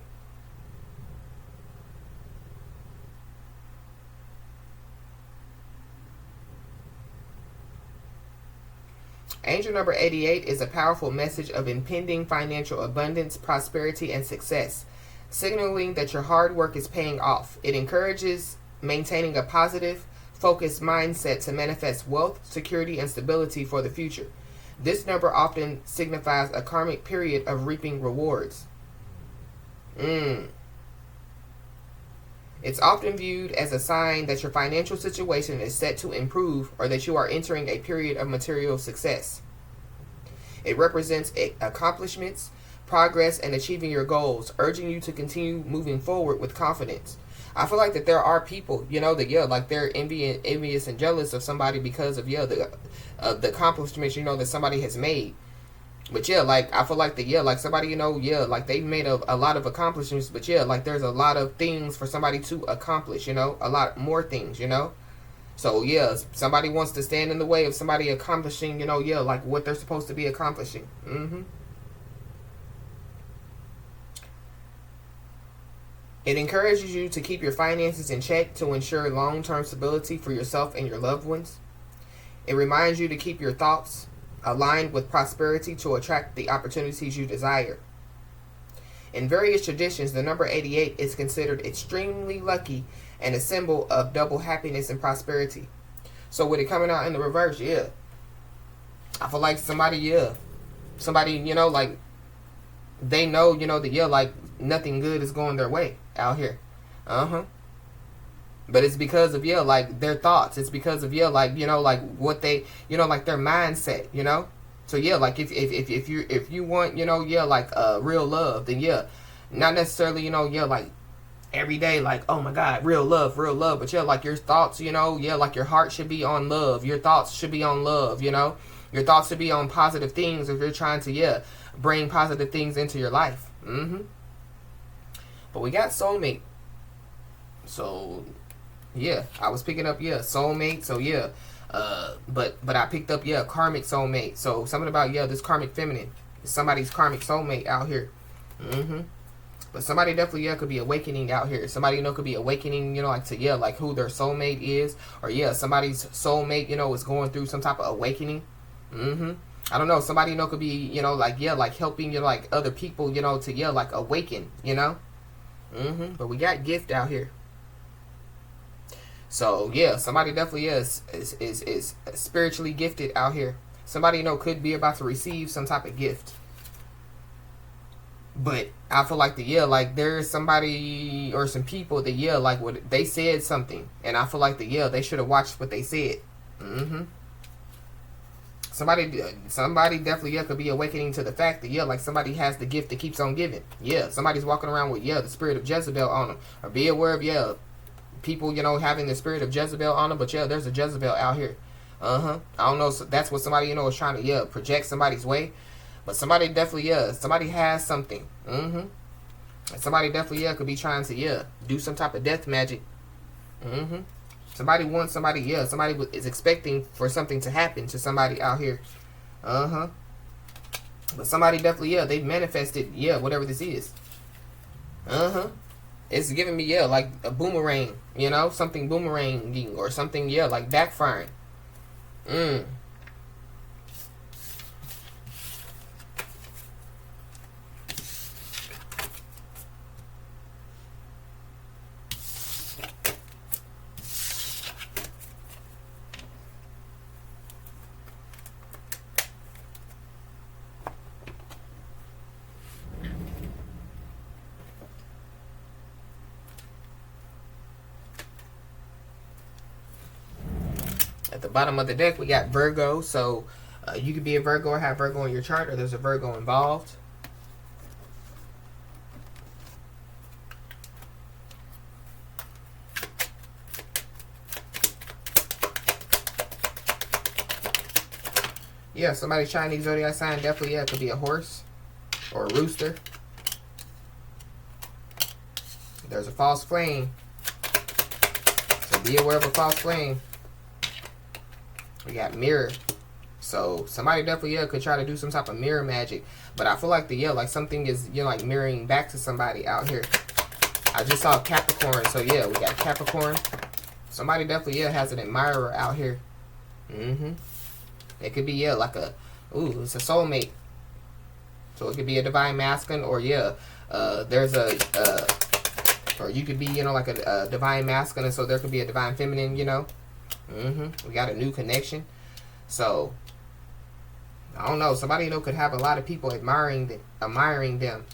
Angel number 88 is a powerful message of impending financial abundance, prosperity, and success, signaling that your hard work is paying off. It encourages maintaining a positive, focused mindset to manifest wealth, security, and stability for the future. This number often signifies a karmic period of reaping rewards. It's often viewed as a sign that your financial situation is set to improve or that you are entering a period of material success. It represents accomplishments, progress, and achieving your goals, urging you to continue moving forward with confidence. I feel like that there are people, that like they're envious and jealous of somebody because of the accomplishments that somebody has made. But like I feel like like somebody like they've made a lot of accomplishments, but like there's a lot of things for somebody to accomplish, a lot more things, So somebody wants to stand in the way of somebody accomplishing, like what they're supposed to be accomplishing. It encourages you to keep your finances in check to ensure long-term stability for yourself and your loved ones. It reminds you to keep your thoughts aligned with prosperity to attract the opportunities you desire. In various traditions, the number 88 is considered extremely lucky and a symbol of double happiness and prosperity. So with it coming out in the reverse, I feel like somebody, like they know, that like nothing good is going their way out here. But it's because of like their thoughts. It's because of like like what they like their mindset. So like if you want like real love, then not necessarily like every day like, oh my God, real love, but like your thoughts like your heart should be on love. Your thoughts should be on love. Your thoughts should be on positive things if you're trying to bring positive things into your life. But we got soulmate. So I was picking up soulmate. So but I picked up karmic soulmate. So something about this karmic feminine, somebody's karmic soulmate out here. But somebody definitely could be awakening out here. Somebody could be awakening like to like who their soulmate is, or somebody's soulmate is going through some type of awakening. I don't know. Somebody could be like helping like other people to like awaken. But we got gift out here. So somebody definitely is spiritually gifted out here. Somebody could be about to receive some type of gift. But I feel like like there's somebody or some people that like what they said something, and I feel like they should have watched what they said. Somebody definitely could be awakening to the fact that like somebody has the gift that keeps on giving. Somebody's walking around with the spirit of Jezebel on them, or be aware of people having the spirit of Jezebel on them. But there's a Jezebel out here. I don't know. So that's what somebody is trying to project somebody's way. But somebody definitely somebody has something. And somebody definitely could be trying to do some type of death magic. Somebody wants somebody somebody is expecting for something to happen to somebody out here. But somebody definitely they manifested whatever this is. It's giving me like a boomerang, something boomeranging or something like backfiring. At the bottom of the deck, we got Virgo. So you could be a Virgo or have Virgo in your chart, or there's a Virgo involved. Somebody's Chinese zodiac sign definitely could be a horse or a rooster. There's a false flame. So be aware of a false flame. We got mirror. So somebody definitely could try to do some type of mirror magic. But I feel like like something is like mirroring back to somebody out here. I just saw Capricorn. So we got Capricorn. Somebody definitely has an admirer out here. It could be like a Ooh, it's a soulmate. So it could be a divine masculine, or yeah, there's or you could be, you know, like a divine masculine, so there could be a divine feminine, you know. We got a new connection. So I don't know. Somebody, you know, could have a lot of people admiring them.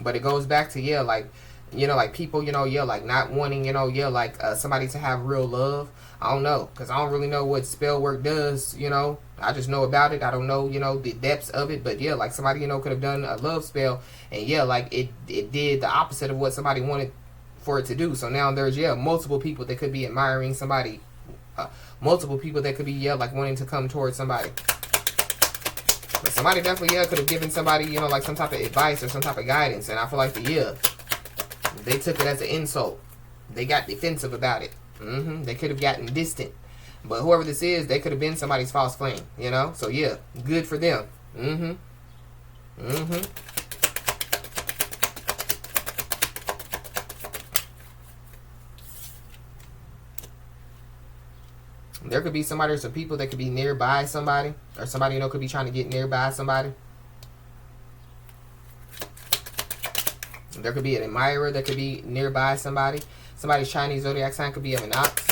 But it goes back to, yeah, like, you know, like people, you know, yeah, like not wanting, you know, yeah, like somebody to have real love. I don't know, because I don't really know what spell work does, you know. I just know about it. I don't know, you know, the depths of it. But yeah, like somebody, you know, could have done a love spell, and yeah, like it did the opposite of what somebody wanted for it to do. So now there's, yeah, multiple people that could be admiring somebody, multiple people that could be, yeah, like wanting to come towards somebody. But somebody definitely, yeah, could have given somebody, you know, like some type of advice or some type of guidance, and I feel like they took it as an insult. They got defensive about it. They could have gotten distant. But whoever this is, they could have been somebody's false flame, you know? So yeah, good for them. There could be somebody or some people that could be nearby somebody, or somebody, you know, could be trying to get nearby somebody. There could be an admirer that could be nearby somebody. Somebody's Chinese zodiac sign could be of an ox.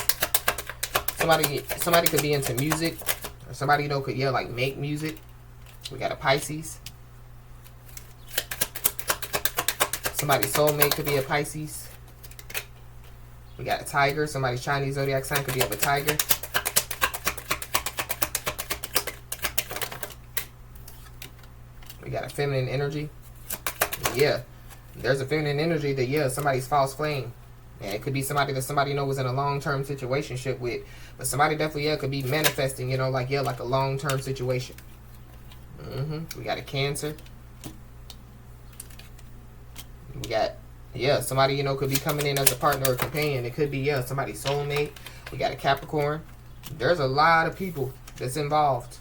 Somebody could be into music, or somebody, you know, could, yeah, like make music. We got a Pisces. Somebody's soulmate could be a Pisces. We got a tiger. Somebody's Chinese zodiac sign could be of a tiger. We got a feminine energy. Yeah, there's a feminine energy that, yeah, somebody's false flame. And it could be somebody that somebody, you know, was in a long-term situationship with. But somebody definitely, yeah, could be manifesting, you know, like, yeah, like a long-term situation. We got a Cancer. We got, yeah, somebody, you know, could be coming in as a partner or companion. It could be, yeah, somebody's soulmate. We got a Capricorn. There's a lot of people that's involved.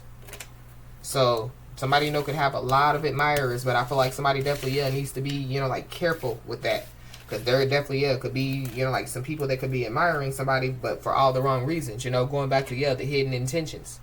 So somebody, you know, could have a lot of admirers, but I feel like somebody definitely, yeah, needs to be, you know, like careful with that. Because there definitely, yeah, could be, you know, like some people that could be admiring somebody, but for all the wrong reasons, you know, going back to, yeah, the hidden intentions.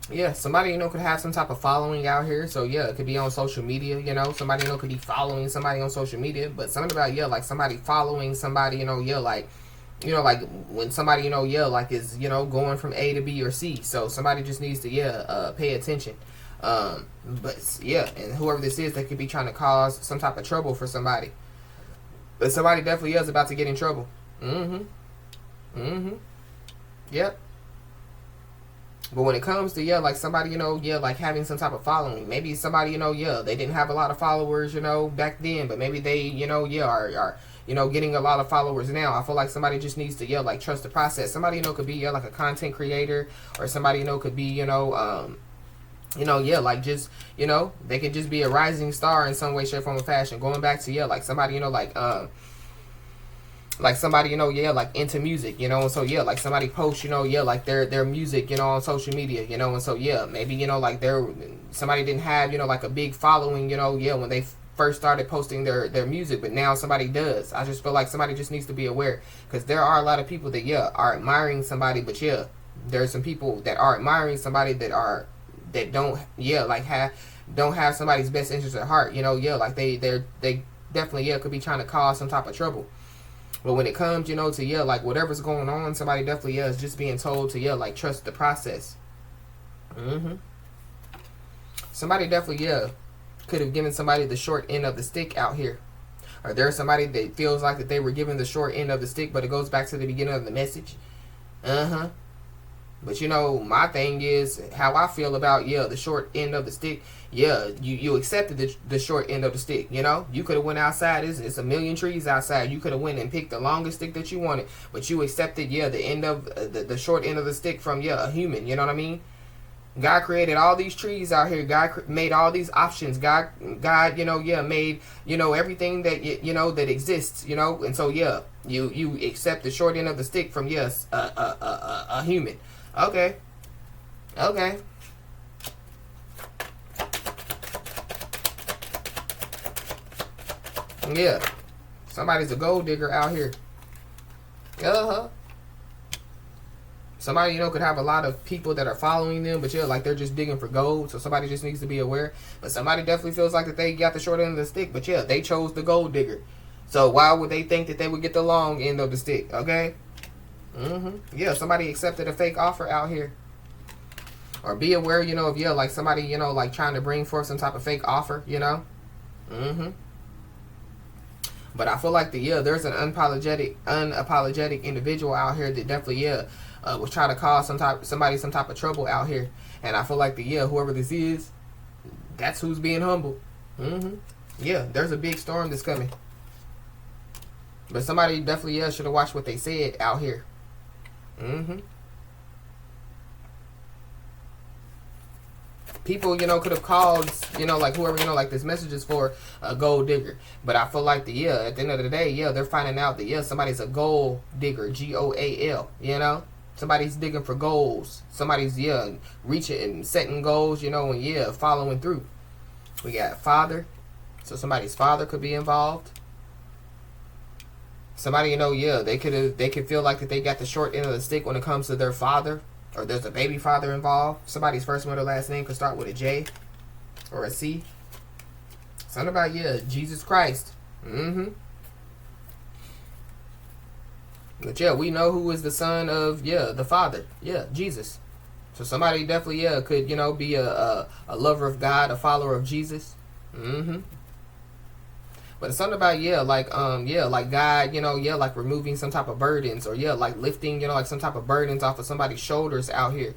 Yeah, somebody, you know, could have some type of following out here. So, yeah, it could be on social media, you know. Somebody, you know, could be following somebody on social media. But something about, yeah, like somebody following somebody, you know, yeah, like, you know, like when somebody, you know, yeah, like is, you know, going from A to B or C. So somebody just needs to, yeah, pay attention. But, yeah, and whoever this is, they could be trying to cause some type of trouble for somebody. But somebody definitely is about to get in trouble. Yep. But when it comes to, yeah, like somebody, you know, yeah, like having some type of following, maybe somebody, you know, yeah, they didn't have a lot of followers, you know, back then, but maybe they, you know, yeah, are you know, getting a lot of followers now. I feel like somebody just needs to, yeah, like trust the process. Somebody, you know, could be, yeah, like a content creator, or somebody, you know, could be, you know, yeah, like just, you know, they could just be a rising star in some way, shape, form, or fashion. Going back to, yeah, like somebody, you know, like somebody, you know, yeah, like into music, you know, and so, yeah, like somebody posts, you know, yeah, like their music, you know, on social media, you know, and so, yeah, maybe, you know, like somebody didn't have, you know, like a big following, you know, yeah, when they first started posting their music, but now somebody does. I just feel like somebody just needs to be aware, because there are a lot of people that, yeah, are admiring somebody, but yeah, there's some people that are admiring somebody that don't, yeah, like don't have somebody's best interest at heart, you know, yeah, like they definitely, yeah, could be trying to cause some type of trouble. But when it comes, you know, to, yeah, like whatever's going on, somebody definitely, yeah, is just being told to, yeah, like trust the process. Somebody definitely, yeah, could have given somebody the short end of the stick out here. Or there's somebody that feels like that they were given the short end of the stick, but it goes back to the beginning of the message. But, you know, my thing is how I feel about, yeah, the short end of the stick. Yeah, you accepted the short end of the stick, you know. You could have went outside. It's a million trees outside. You could have went and picked the longest stick that you wanted. But you accepted, yeah, the end of the short end of the stick from, yeah, a human. You know what I mean? God created all these trees out here. God made all these options. God, made, everything that, that exists, And so, you accept the short end of the stick from, yes, a human. Okay. Okay. Yeah. Somebody's a gold digger out here. Uh-huh. Somebody, could have a lot of people that are following them, but like they're just digging for gold, so somebody just needs to be aware. But somebody definitely feels like that they got the short end of the stick, but they chose the gold digger. So why would they think that they would get the long end of the stick, okay? Yeah, somebody accepted a fake offer out here. Or be aware, of, like somebody, like trying to bring forth some type of fake offer, But I feel like there's an unapologetic individual out here that definitely, was trying to cause somebody some type of trouble out here. And I feel like whoever this is, that's who's being humble. Yeah, there's a big storm that's coming. But somebody definitely, should have watched what they said out here. People, could have called, like whoever, like this message is for a gold digger. But I feel like at the end of the day, they're finding out that, somebody's a gold digger, GOAL, Somebody's digging for goals. Somebody's, reaching and setting goals, and, following through. We got father. So somebody's father could be involved. Somebody, they could feel like that they got the short end of the stick when it comes to their father. Or there's a baby father involved. Somebody's first, middle, last name could start with a J or a C. Something about, Jesus Christ. But we know who is the son of, the father. Jesus. So somebody definitely, could, be a lover of God, a follower of Jesus. But it's something about, like God, like removing some type of burdens, or, like lifting, like some type of burdens off of somebody's shoulders out here.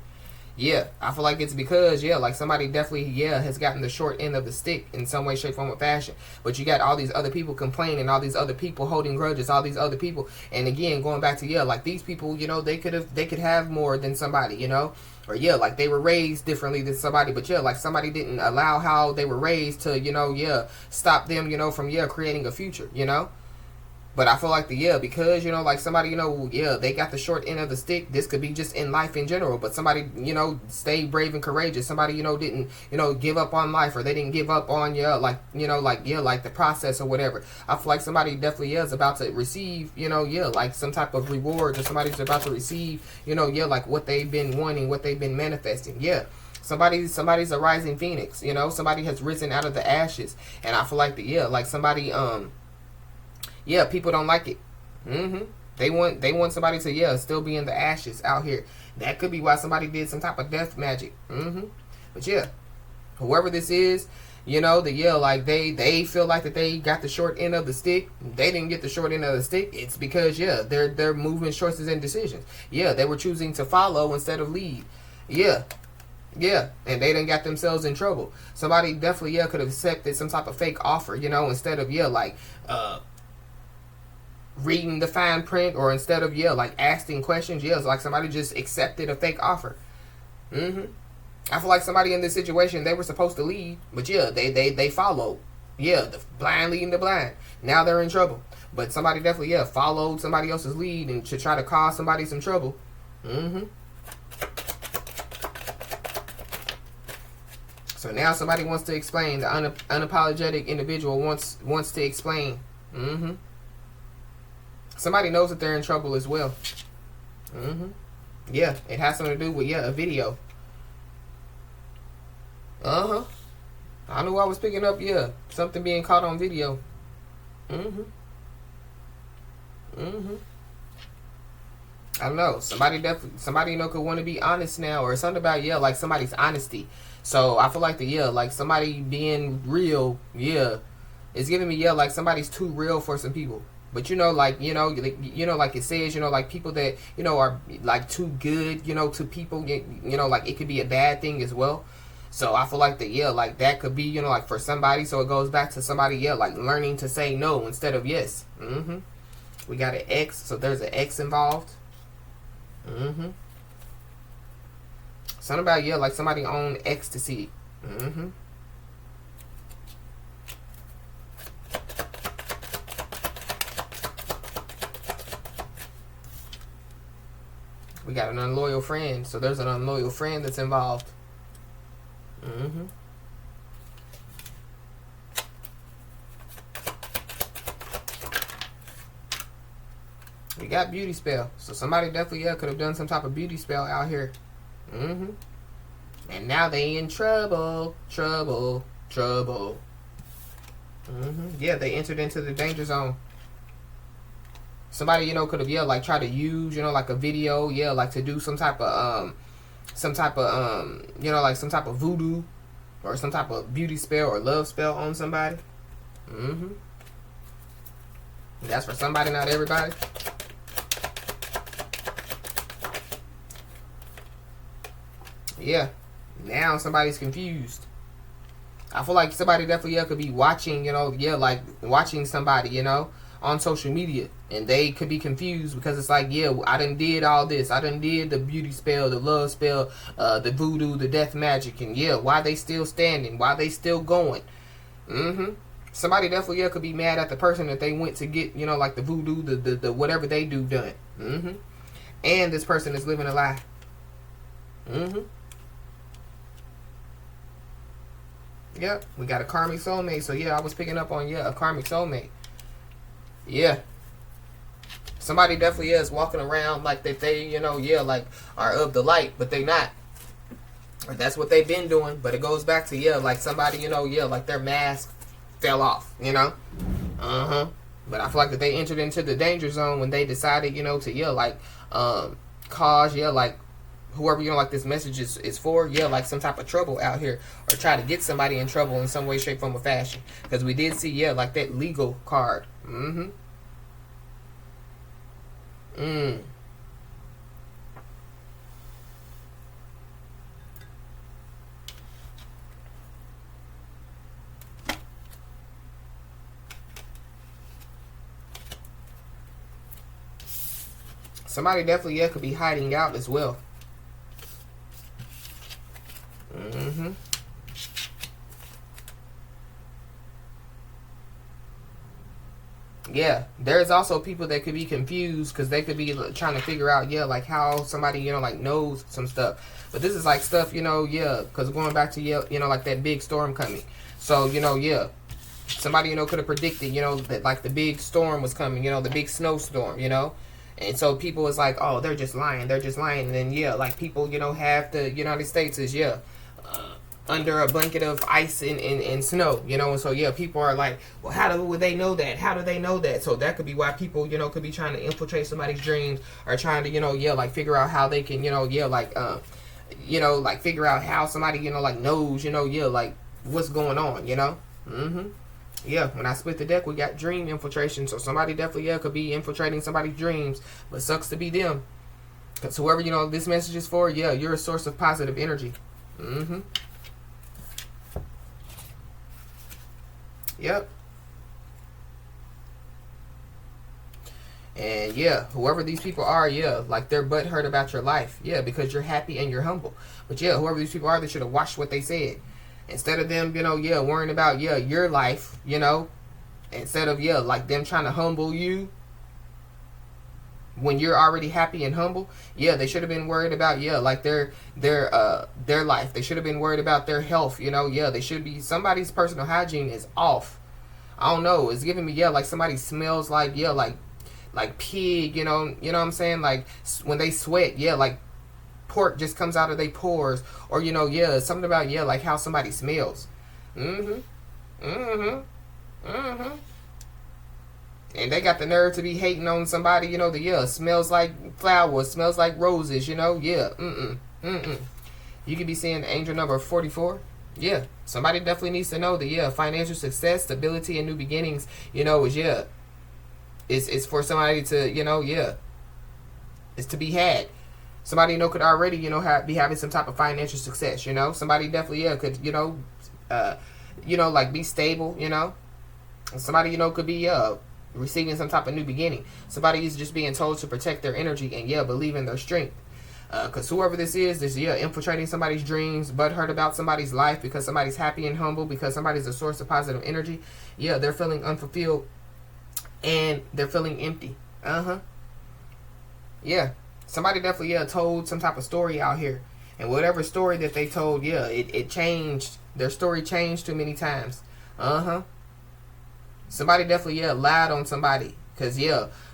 I feel like it's because, like somebody definitely, has gotten the short end of the stick in some way, shape, form, or fashion. But you got all these other people complaining, all these other people holding grudges, all these other people. And again, going back to, like these people, they could have more than somebody, Or, like they were raised differently than somebody. But, like somebody didn't allow how they were raised to, stop them, from, creating a future, But I feel like because, like somebody, they got the short end of the stick. This could be just in life in general. But somebody, stayed brave and courageous. Somebody, didn't, give up on life, or they didn't give up on, like the process or whatever. I feel like somebody definitely is about to receive, like some type of reward, or somebody's about to receive, like what they've been wanting, what they've been manifesting. Somebody's a rising phoenix, somebody has risen out of the ashes. And I feel like like somebody, people don't like it. They want somebody to, still be in the ashes out here. That could be why somebody did some type of death magic. But whoever this is, like they feel like that they got the short end of the stick. They didn't get the short end of the stick. It's because, they're movement, choices, and decisions. They were choosing to follow instead of lead. And they done got themselves in trouble. Somebody definitely, could have accepted some type of fake offer, instead of, reading the fine print, or instead of like asking questions, like somebody just accepted a fake offer. I feel like somebody in this situation, they were supposed to lead, but they followed. The blind leading the blind. Now they're in trouble. But somebody definitely followed somebody else's lead and to try to cause somebody some trouble. So now somebody wants to explain. The unapologetic individual wants to explain. Somebody knows that they're in trouble as well. It has something to do with, a video. I knew I was picking up, something being caught on video. I don't know. Somebody could want to be honest now, or something about, like somebody's honesty. So I feel like like somebody being real, it's giving me, like somebody's too real for some people. But like it says, like people that are like too good, to people, like it could be a bad thing as well. So I feel like like that could be, like for somebody. So it goes back to somebody, like learning to say no instead of yes. We got an X, so there's an X involved. Something about, yeah, like somebody on ecstasy. We got an unloyal friend. So there's an unloyal friend that's involved. We got beauty spell. So somebody definitely, yeah, could have done some type of beauty spell out here. And now they in trouble. Yeah, they entered into the danger zone. Somebody, you know, could have, yeah, like tried to use, you know, like a video, yeah, like to do some type of you know, like some type of voodoo or some type of beauty spell or love spell on somebody. That's for somebody, not everybody. Yeah, now somebody's confused. I feel like somebody definitely, yeah, could be watching, you know, yeah, like watching somebody, you know, on social media, and they could be confused because it's like, yeah, I done did all this. I done did the beauty spell, the love spell, the voodoo, the death magic, and yeah, why they still standing? Why they still going? Somebody definitely, yeah, could be mad at the person that they went to get, you know, like the voodoo, the whatever they do done. And this person is living a lie. Yep, we got a karmic soulmate. So yeah, I was picking up on, yeah, a karmic soulmate. Yeah. Somebody definitely is walking around like that they, you know, yeah, like are of the light, but they not. Or that's what they've been doing. But it goes back to, yeah, like somebody, you know, yeah, like their mask fell off, you know. But I feel like that they entered into the danger zone when they decided, you know, to, yeah, like cause, yeah, like whoever, you know, like this message is for, yeah, like some type of trouble out here, or try to get somebody in trouble in some way, shape, form, or fashion. Because we did see, yeah, like that legal card. Somebody definitely, yeah, could be hiding out as well. Yeah, there's also people that could be confused because they could be trying to figure out, yeah, like how somebody, you know, like knows some stuff. But this is like stuff, you know, yeah, because going back to, yeah, you know, like that big storm coming. So, you know, yeah, somebody, you know, could have predicted, you know, that like the big storm was coming, you know, the big snowstorm, you know. And so people was like, oh, they're just lying. And then, yeah, like people, you know, have the United States is, yeah, under a blanket of ice and snow, you know. And so, yeah, people are like, well, how would they know that? How do they know that? So that could be why people, you know, could be trying to infiltrate somebody's dreams, or trying to, you know, yeah, like figure out how they can, you know, yeah, like, you know, like figure out how somebody, you know, like knows, you know, yeah, like what's going on, you know. Yeah, when I split the deck, we got dream infiltration. So somebody definitely, yeah, could be infiltrating somebody's dreams, but sucks to be them. Because whoever, you know, this message is for, yeah, you're a source of positive energy. Yep. And yeah, whoever these people are, yeah, like they're butthurt about your life. Yeah, because you're happy and you're humble. But yeah, whoever these people are, they should have watched what they said. Instead of them, you know, yeah, worrying about, yeah, your life, you know. Instead of, yeah, like them trying to humble you when you're already happy and humble. Yeah, they should have been worried about, yeah, like their life. They should have been worried about their health, you know. Yeah, they should be, somebody's personal hygiene is off. I don't know, it's giving me, yeah, like somebody smells like, yeah, like pig, you know what I'm saying? Like when they sweat, yeah, like pork just comes out of their pores, or, you know, yeah, something about, yeah, like how somebody smells. And they got the nerve to be hating on somebody, you know, the, yeah, smells like flowers, smells like roses, you know, yeah, You could be seeing angel number 44. Yeah, somebody definitely needs to know that, yeah, financial success, stability, and new beginnings, you know, is, yeah, it's for somebody to, you know, yeah, it's to be had. Somebody, you know, could already, you know, be having some type of financial success, you know. Somebody definitely, yeah, could, you know, like be stable, you know. Somebody, you know, could be, receiving some type of new beginning. Somebody is just being told to protect their energy and, yeah, believe in their strength. Because whoever this is, infiltrating somebody's dreams, butthurt about somebody's life because somebody's happy and humble, because somebody's a source of positive energy. Yeah, they're feeling unfulfilled and they're feeling empty. Yeah, somebody definitely told some type of story out here, and whatever story that they told, it changed. Their story changed too many times. Somebody definitely lied on somebody, because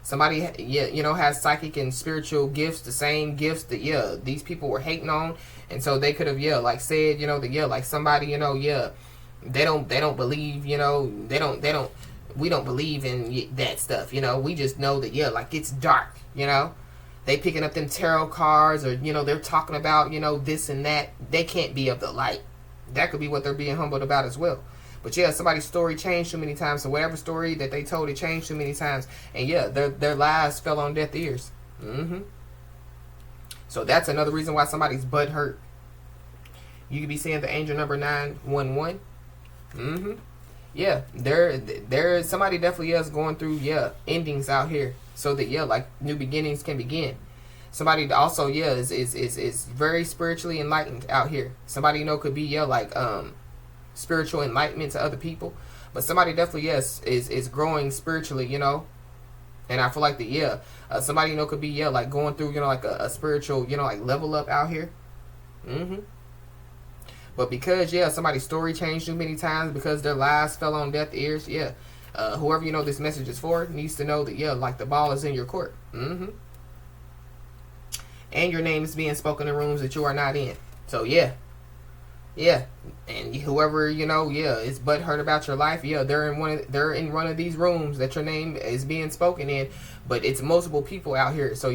somebody has psychic and spiritual gifts, the same gifts that these people were hating on, and so they could have like said that like somebody they don't believe, we don't believe in that stuff, we just know that like it's dark, they picking up them tarot cards, or they're talking about this and that. They can't be of the light. That could be what they're being humbled about as well. But somebody's story changed too many times. So whatever story that they told, it changed too many times. And their lies fell on deaf ears. So that's another reason why somebody's butt hurt. You could be seeing the angel number 911. There somebody definitely is going through endings out here, so that like new beginnings can begin. Somebody also is very spiritually enlightened out here. Somebody could be like spiritual enlightenment to other people, but somebody definitely is growing spiritually, and I feel like that somebody could be like going through like a spiritual like level up out here. But because somebody's story changed too many times, because their lies fell on deaf ears, whoever this message is for needs to know that like the ball is in your court. And your name is being spoken in rooms that you are not in. So and whoever is butthurt about your life, they're in one of these rooms that your name is being spoken in, but it's multiple people out here. So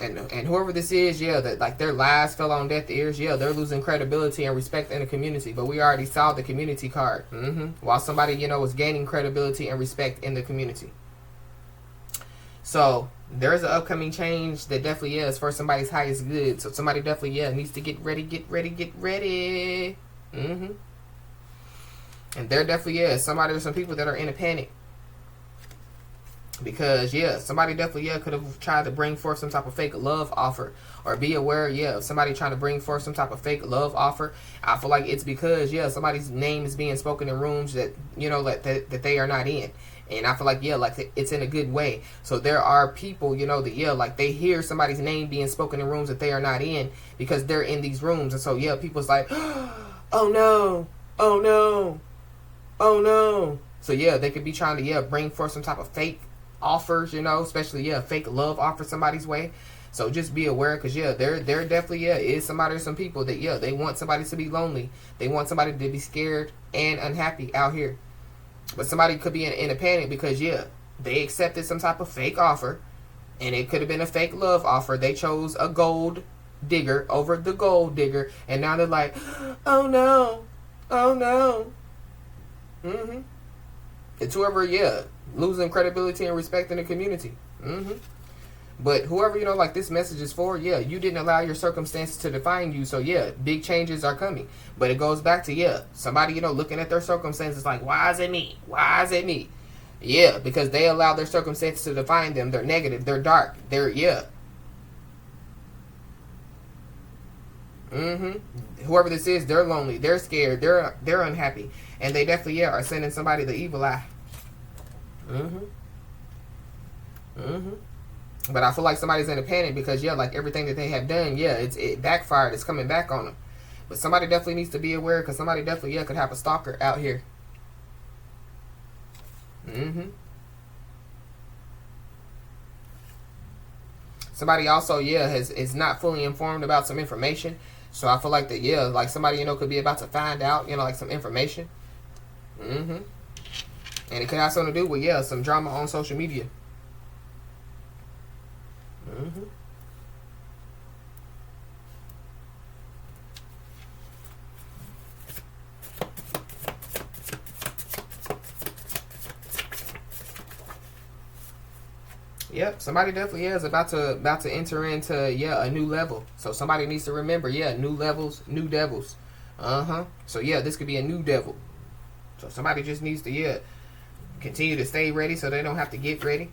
And whoever this is, that like their lies fell on deaf ears, they're losing credibility and respect in the community. But we already saw the community card. While somebody, was gaining credibility and respect in the community. So there's an upcoming change that definitely is for somebody's highest good. So somebody definitely needs to get ready. And there definitely is there's some people that are in a panic. Because somebody definitely could have tried to bring forth some type of fake love offer, or be aware of somebody trying to bring forth some type of fake love offer. I feel like it's because somebody's name is being spoken in rooms that that they are not in, and I feel like like it's in a good way. So there are people that like they hear somebody's name being spoken in rooms that they are not in, because they're in these rooms, and so people's like, oh no, oh no, oh no. So they could be trying to bring forth some type of fake offers, especially fake love offer somebody's way. So just be aware, because there definitely is somebody or some people that they want somebody to be lonely. They want somebody to be scared and unhappy out here. But somebody could be in a panic because they accepted some type of fake offer, and it could have been a fake love offer. They chose a gold digger over the gold digger, and now they're like, oh no, oh no. It's whoever losing credibility and respect in the community. But whoever like this message is for, you didn't allow your circumstances to define you. So big changes are coming. But it goes back to somebody looking at their circumstances like, why is it me, because they allow their circumstances to define them. They're negative, they're dark, they're whoever this is, they're lonely, they're scared, they're unhappy, and they definitely are sending somebody the evil eye. But I feel like somebody's in a panic because like everything that they have done, it backfired. It's coming back on them. But somebody definitely needs to be aware, because somebody definitely could have a stalker out here. Somebody also is not fully informed about some information. So I feel like that like somebody could be about to find out like some information. And it could have something to do with some drama on social media. Yep, somebody definitely is about to enter into a new level. So somebody needs to remember, new levels, new devils. So this could be a new devil. So somebody just needs to continue to stay ready so they don't have to get ready.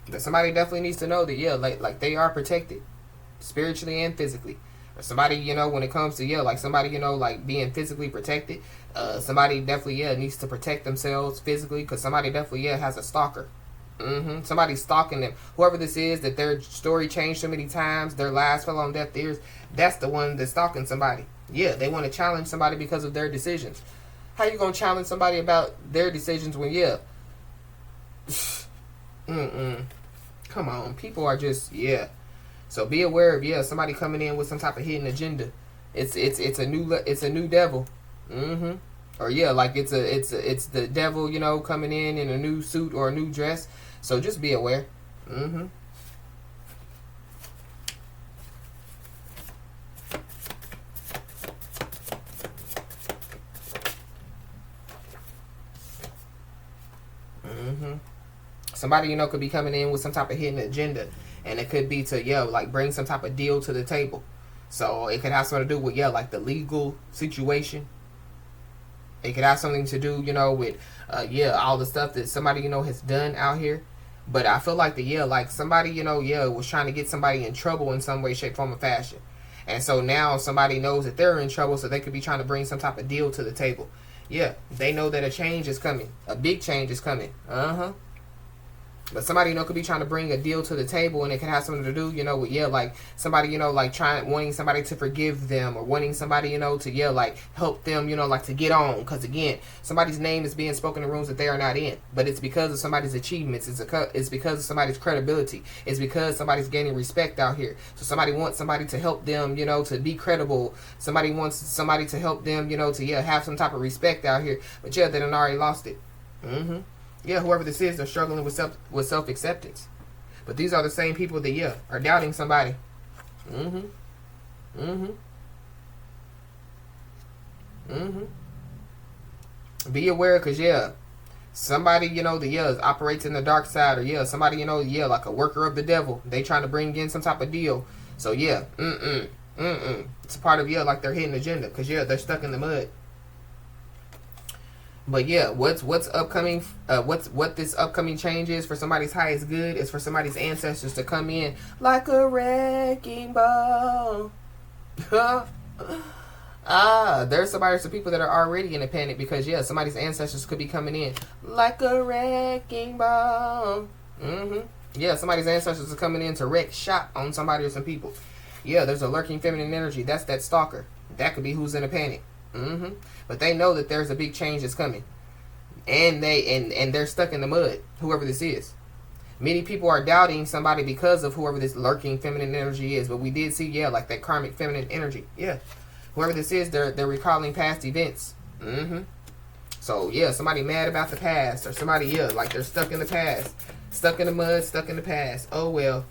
But somebody definitely needs to know that, yeah, like they are protected spiritually and physically. Or somebody, you know, when it comes to, yeah, like somebody, you know, like being physically protected, somebody definitely, yeah, needs to protect themselves physically, because somebody definitely, yeah, has a stalker. Somebody's stalking them. Whoever this is, that their story changed so many times, their lives fell on deaf ears, that's the one that's stalking somebody. Yeah, they want to challenge somebody because of their decisions. How you gonna challenge somebody about their decisions when, yeah, come on, people are just, yeah. So be aware of, yeah, somebody coming in with some type of hidden agenda. It's a new devil. Or yeah, like it's the devil, you know, coming in a new suit or a new dress. So just be aware. Somebody, you know, could be coming in with some type of hidden agenda, and it could be to, yeah, like bring some type of deal to the table. So it could have something to do with, yeah, like the legal situation. It could have something to do, you know, with, yeah, all the stuff that somebody, you know, has done out here. But I feel like yeah, like somebody, you know, yeah, was trying to get somebody in trouble in some way, shape, form, or fashion. And so now somebody knows that they're in trouble, so they could be trying to bring some type of deal to the table. Yeah, they know that a change is coming. A big change is coming. But somebody, you know, could be trying to bring a deal to the table, and it could have something to do, you know, with, yeah, like somebody, you know, like wanting somebody to forgive them, or wanting somebody, you know, to, yeah, like help them, you know, like to get on. Because again, somebody's name is being spoken in rooms that they are not in, but it's because of somebody's achievements. It's because of somebody's credibility. It's because somebody's gaining respect out here. So somebody wants somebody to help them, you know, to be credible. Somebody wants somebody to help them, you know, to, yeah, have some type of respect out here. But yeah, they done already lost it. Yeah, whoever this is, they're struggling with self-acceptance. But these are the same people that, yeah, are doubting somebody. Be aware, because, yeah, somebody, you know, that, yeah, operates in the dark side, or, yeah, somebody, you know, yeah, like a worker of the devil. They trying to bring in some type of deal. So, yeah, it's a part of, yeah, like their hidden agenda, because, yeah, they're stuck in the mud. But yeah, what's upcoming? What this upcoming change is for somebody's highest good is for somebody's ancestors to come in like a wrecking ball. There's some people that are already in a panic because, yeah, somebody's ancestors could be coming in like a wrecking ball. Yeah, somebody's ancestors are coming in to wreck shop on somebody or some people. Yeah, there's a lurking feminine energy. That's that stalker. That could be who's in a panic. But they know that there's a big change that's coming, and they're stuck in the mud. Whoever this is, many people are doubting somebody because of whoever this lurking feminine energy is. But we did see, yeah, like that karmic feminine energy. Yeah, whoever this is, they're recalling past events. So yeah, somebody mad about the past, or somebody, yeah, like they're stuck in the past, stuck in the mud, stuck in the past. Oh well.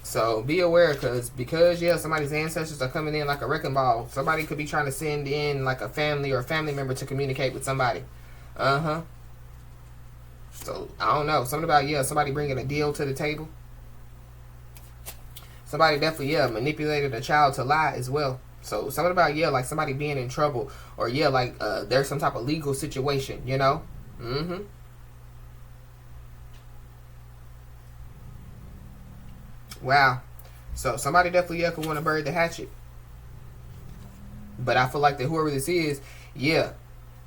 So be aware, because yeah, somebody's ancestors are coming in like a wrecking ball. Somebody could be trying to send in like a family or a family member to communicate with somebody. So I don't know. Something about, yeah, somebody bringing a deal to the table. Somebody definitely, yeah, manipulated a child to lie as well. So something about, yeah, like somebody being in trouble, or yeah, like there's some type of legal situation, you know. Wow. So somebody definitely, yeah, could want to bury the hatchet. But I feel like that whoever this is, yeah,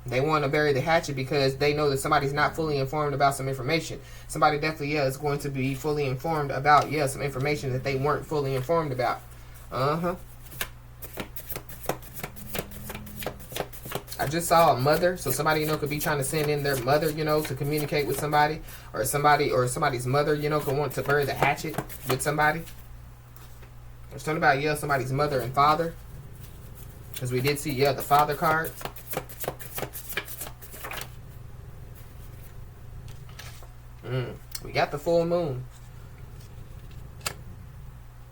they want to bury the hatchet because they know that somebody's not fully informed about some information. Somebody definitely, yeah, is going to be fully informed about, yeah, some information that they weren't fully informed about. I just saw a mother, so somebody, you know, could be trying to send in their mother, you know, to communicate with somebody, or somebody's mother, you know, could want to bury the hatchet with somebody. There's something about, yeah, somebody's mother and father, because we did see, yeah, the father card. We got the full moon.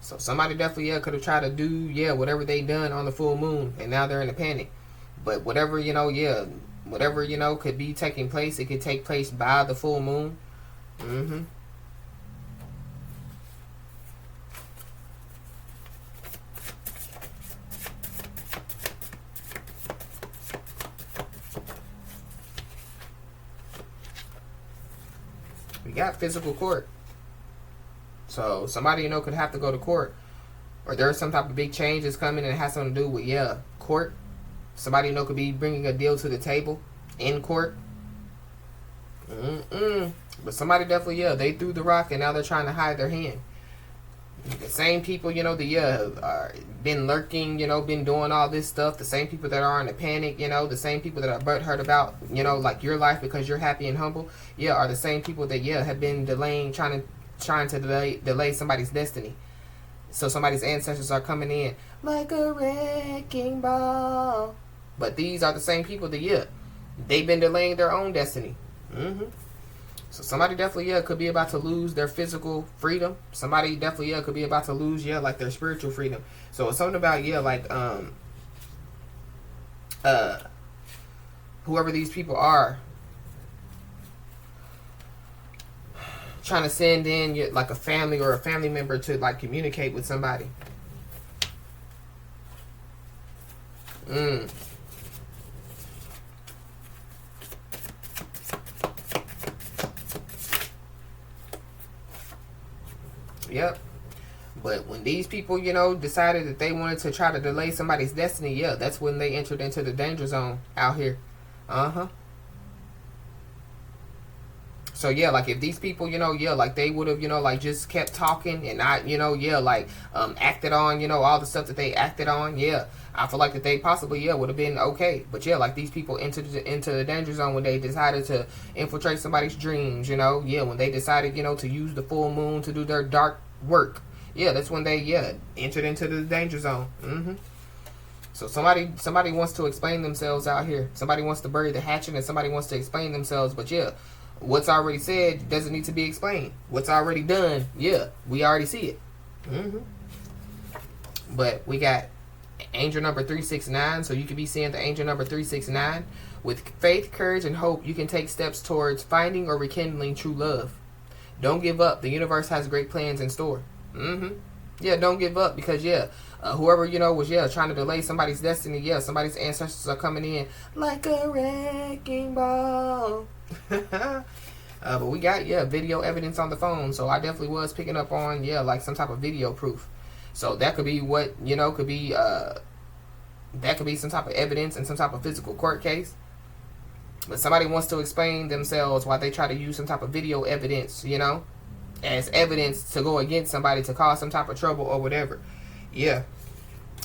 So somebody definitely, yeah, could have tried to do, yeah, whatever they done on the full moon, and now they're in a panic. But whatever, you know, yeah, whatever, you know, could be taking place, it could take place by the full moon. got physical court. So somebody, you know, could have to go to court. Or there's some type of big change that's coming and it has something to do with, yeah, court. Somebody, you know, could be bringing a deal to the table in court. But somebody definitely, yeah, they threw the rock and now they're trying to hide their hand. The same people, you know, the been lurking, you know, been doing all this stuff. The same people that are in a panic, you know, the same people that are butthurt about, you know, like your life because you're happy and humble, yeah, are the same people that, yeah, have been delaying, trying to delay somebody's destiny. So somebody's ancestors are coming in like a wrecking ball. But these are the same people that, yeah, they've been delaying their own destiny. So somebody definitely, yeah, could be about to lose their physical freedom. Somebody definitely, yeah, could be about to lose, yeah, like their spiritual freedom. So it's something about, yeah, like, whoever these people are, trying to send in, like, a family or a family member to, like, communicate with somebody. Yep. But when these people, you know, decided that they wanted to try to delay somebody's destiny, yeah, that's when they entered into the danger zone out here. So, yeah, like, if these people, you know, yeah, like, they would have, you know, like, just kept talking and not, you know, yeah, like, acted on, you know, all the stuff that they acted on, yeah, I feel like that they possibly, yeah, would have been okay. But, yeah, like, these people entered into the danger zone when they decided to infiltrate somebody's dreams, you know, yeah, when they decided, you know, to use the full moon to do their dark work. Yeah, that's when they, yeah, entered into the danger zone. So somebody wants to explain themselves out here. Somebody wants to bury the hatchet and somebody wants to explain themselves. But, yeah, what's already said doesn't need to be explained. What's already done, yeah, we already see it. But we got angel number 369, so you could be seeing the angel number 369. With faith, courage, and hope, you can take steps towards finding or rekindling true love. Don't give up. The universe has great plans in store. Yeah, don't give up because, yeah, whoever, you know, was, yeah, trying to delay somebody's destiny, yeah, somebody's ancestors are coming in like a wrecking ball. But we got, yeah, video evidence on the phone, so I definitely was picking up on, yeah, like some type of video proof. So that could be what, you know, could be, that could be some type of evidence and some type of physical court case. But somebody wants to explain themselves why they try to use some type of video evidence, you know, as evidence to go against somebody to cause some type of trouble or whatever. Yeah.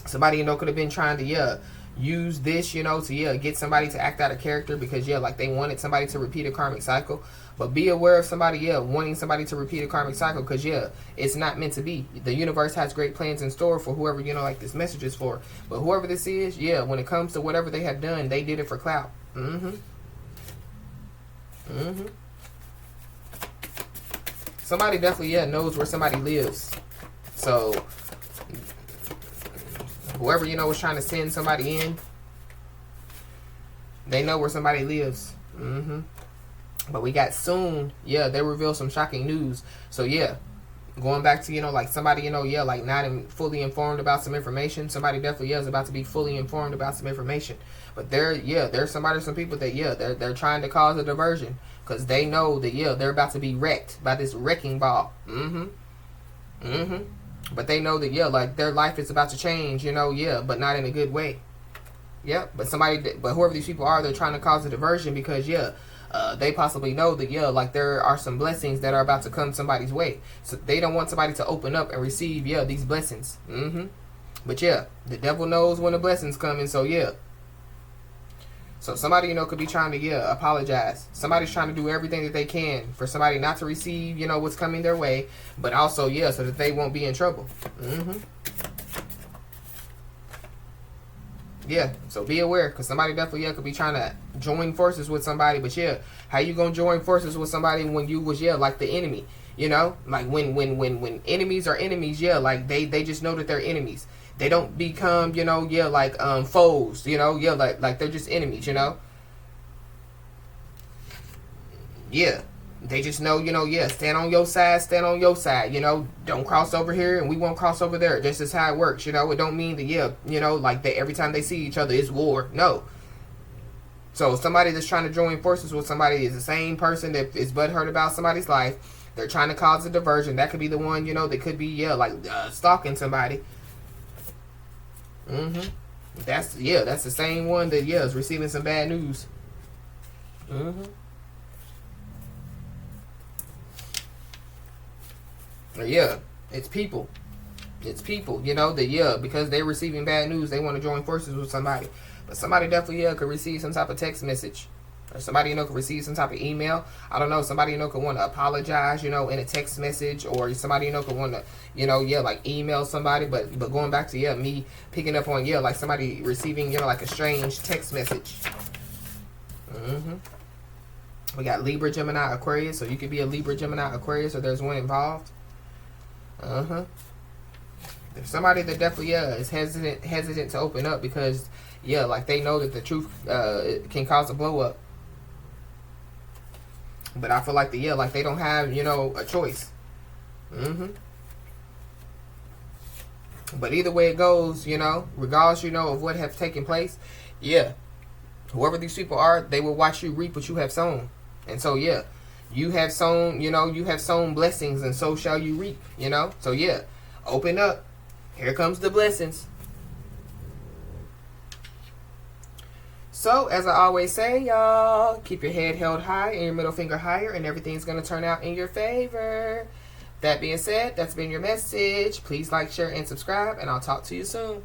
Somebody, you know, could have been trying to, yeah, use this, you know, to, yeah, get somebody to act out of character because, yeah, like they wanted somebody to repeat a karmic cycle. But be aware of somebody, yeah, wanting somebody to repeat a karmic cycle because, yeah, it's not meant to be. The universe has great plans in store for whoever, you know, like this message is for. But whoever this is, yeah, when it comes to whatever they have done, they did it for clout. Somebody definitely, yeah, knows where somebody lives. So whoever, you know, was trying to send somebody in, they know where somebody lives. But we got soon, yeah, they reveal some shocking news. So, yeah, going back to, you know, like somebody, you know, yeah, like not fully informed about some information. Somebody definitely, yeah, is about to be fully informed about some information. But there's some people that, yeah, they're trying to cause a diversion. Because they know that, yeah, they're about to be wrecked by this wrecking ball. But they know that, yeah, like their life is about to change, you know, yeah, but not in a good way. Yeah, but whoever these people are, they're trying to cause a diversion because, yeah, they possibly know that, yeah, like there are some blessings that are about to come somebody's way. So they don't want somebody to open up and receive, yeah, these blessings. But, yeah, the devil knows when the blessings come in, so, yeah. So somebody, you know, could be trying to, yeah, apologize. Somebody's trying to do everything that they can for somebody not to receive, you know, what's coming their way. But also, yeah, so that they won't be in trouble. Yeah, so be aware. Because somebody definitely, yeah, could be trying to join forces with somebody. But, yeah, how you going to join forces with somebody when you was, yeah, like the enemy? You know? Like when enemies are enemies, yeah, like they just know that they're enemies. They don't become, you know, yeah, like foes, you know, yeah, like they're just enemies, you know. Yeah, they just know, you know, yeah, stand on your side, you know, don't cross over here and we won't cross over there. Just as how it works, you know. It don't mean that, yeah, you know, like they every time they see each other it's war. No. So somebody that's trying to join forces with somebody is the same person that is butthurt about somebody's life. They're trying to cause a diversion. That could be the one, you know, that could be, yeah, like stalking somebody. That's the same one that, yeah, is receiving some bad news. Yeah, it's people. It's people, you know, that, yeah, because they're receiving bad news, they want to join forces with somebody. But somebody definitely, yeah, could receive some type of text message. Or somebody, you know, could receive some type of email. I don't know. Somebody, you know, could want to apologize, you know, in a text message. Or somebody, you know, could want to, you know, yeah, like email somebody. But going back to, yeah, me picking up on, yeah, like somebody receiving, you know, like a strange text message. We got Libra, Gemini, Aquarius. So you could be a Libra, Gemini, Aquarius, or there's one involved. There's somebody that definitely, yeah, is hesitant to open up because, yeah, like they know that the truth can cause a blow up. But I feel like like they don't have, you know, a choice. But either way it goes, you know, regardless, you know, of what have taken place, yeah, whoever these people are, they will watch you reap what you have sown. And so, yeah, you have sown, you know, you have sown blessings, and so shall you reap, you know. So, yeah, open up. Here comes the blessings. So, as I always say, y'all, keep your head held high and your middle finger higher, and everything's going to turn out in your favor. That being said, that's been your message. Please like, share, and subscribe, and I'll talk to you soon.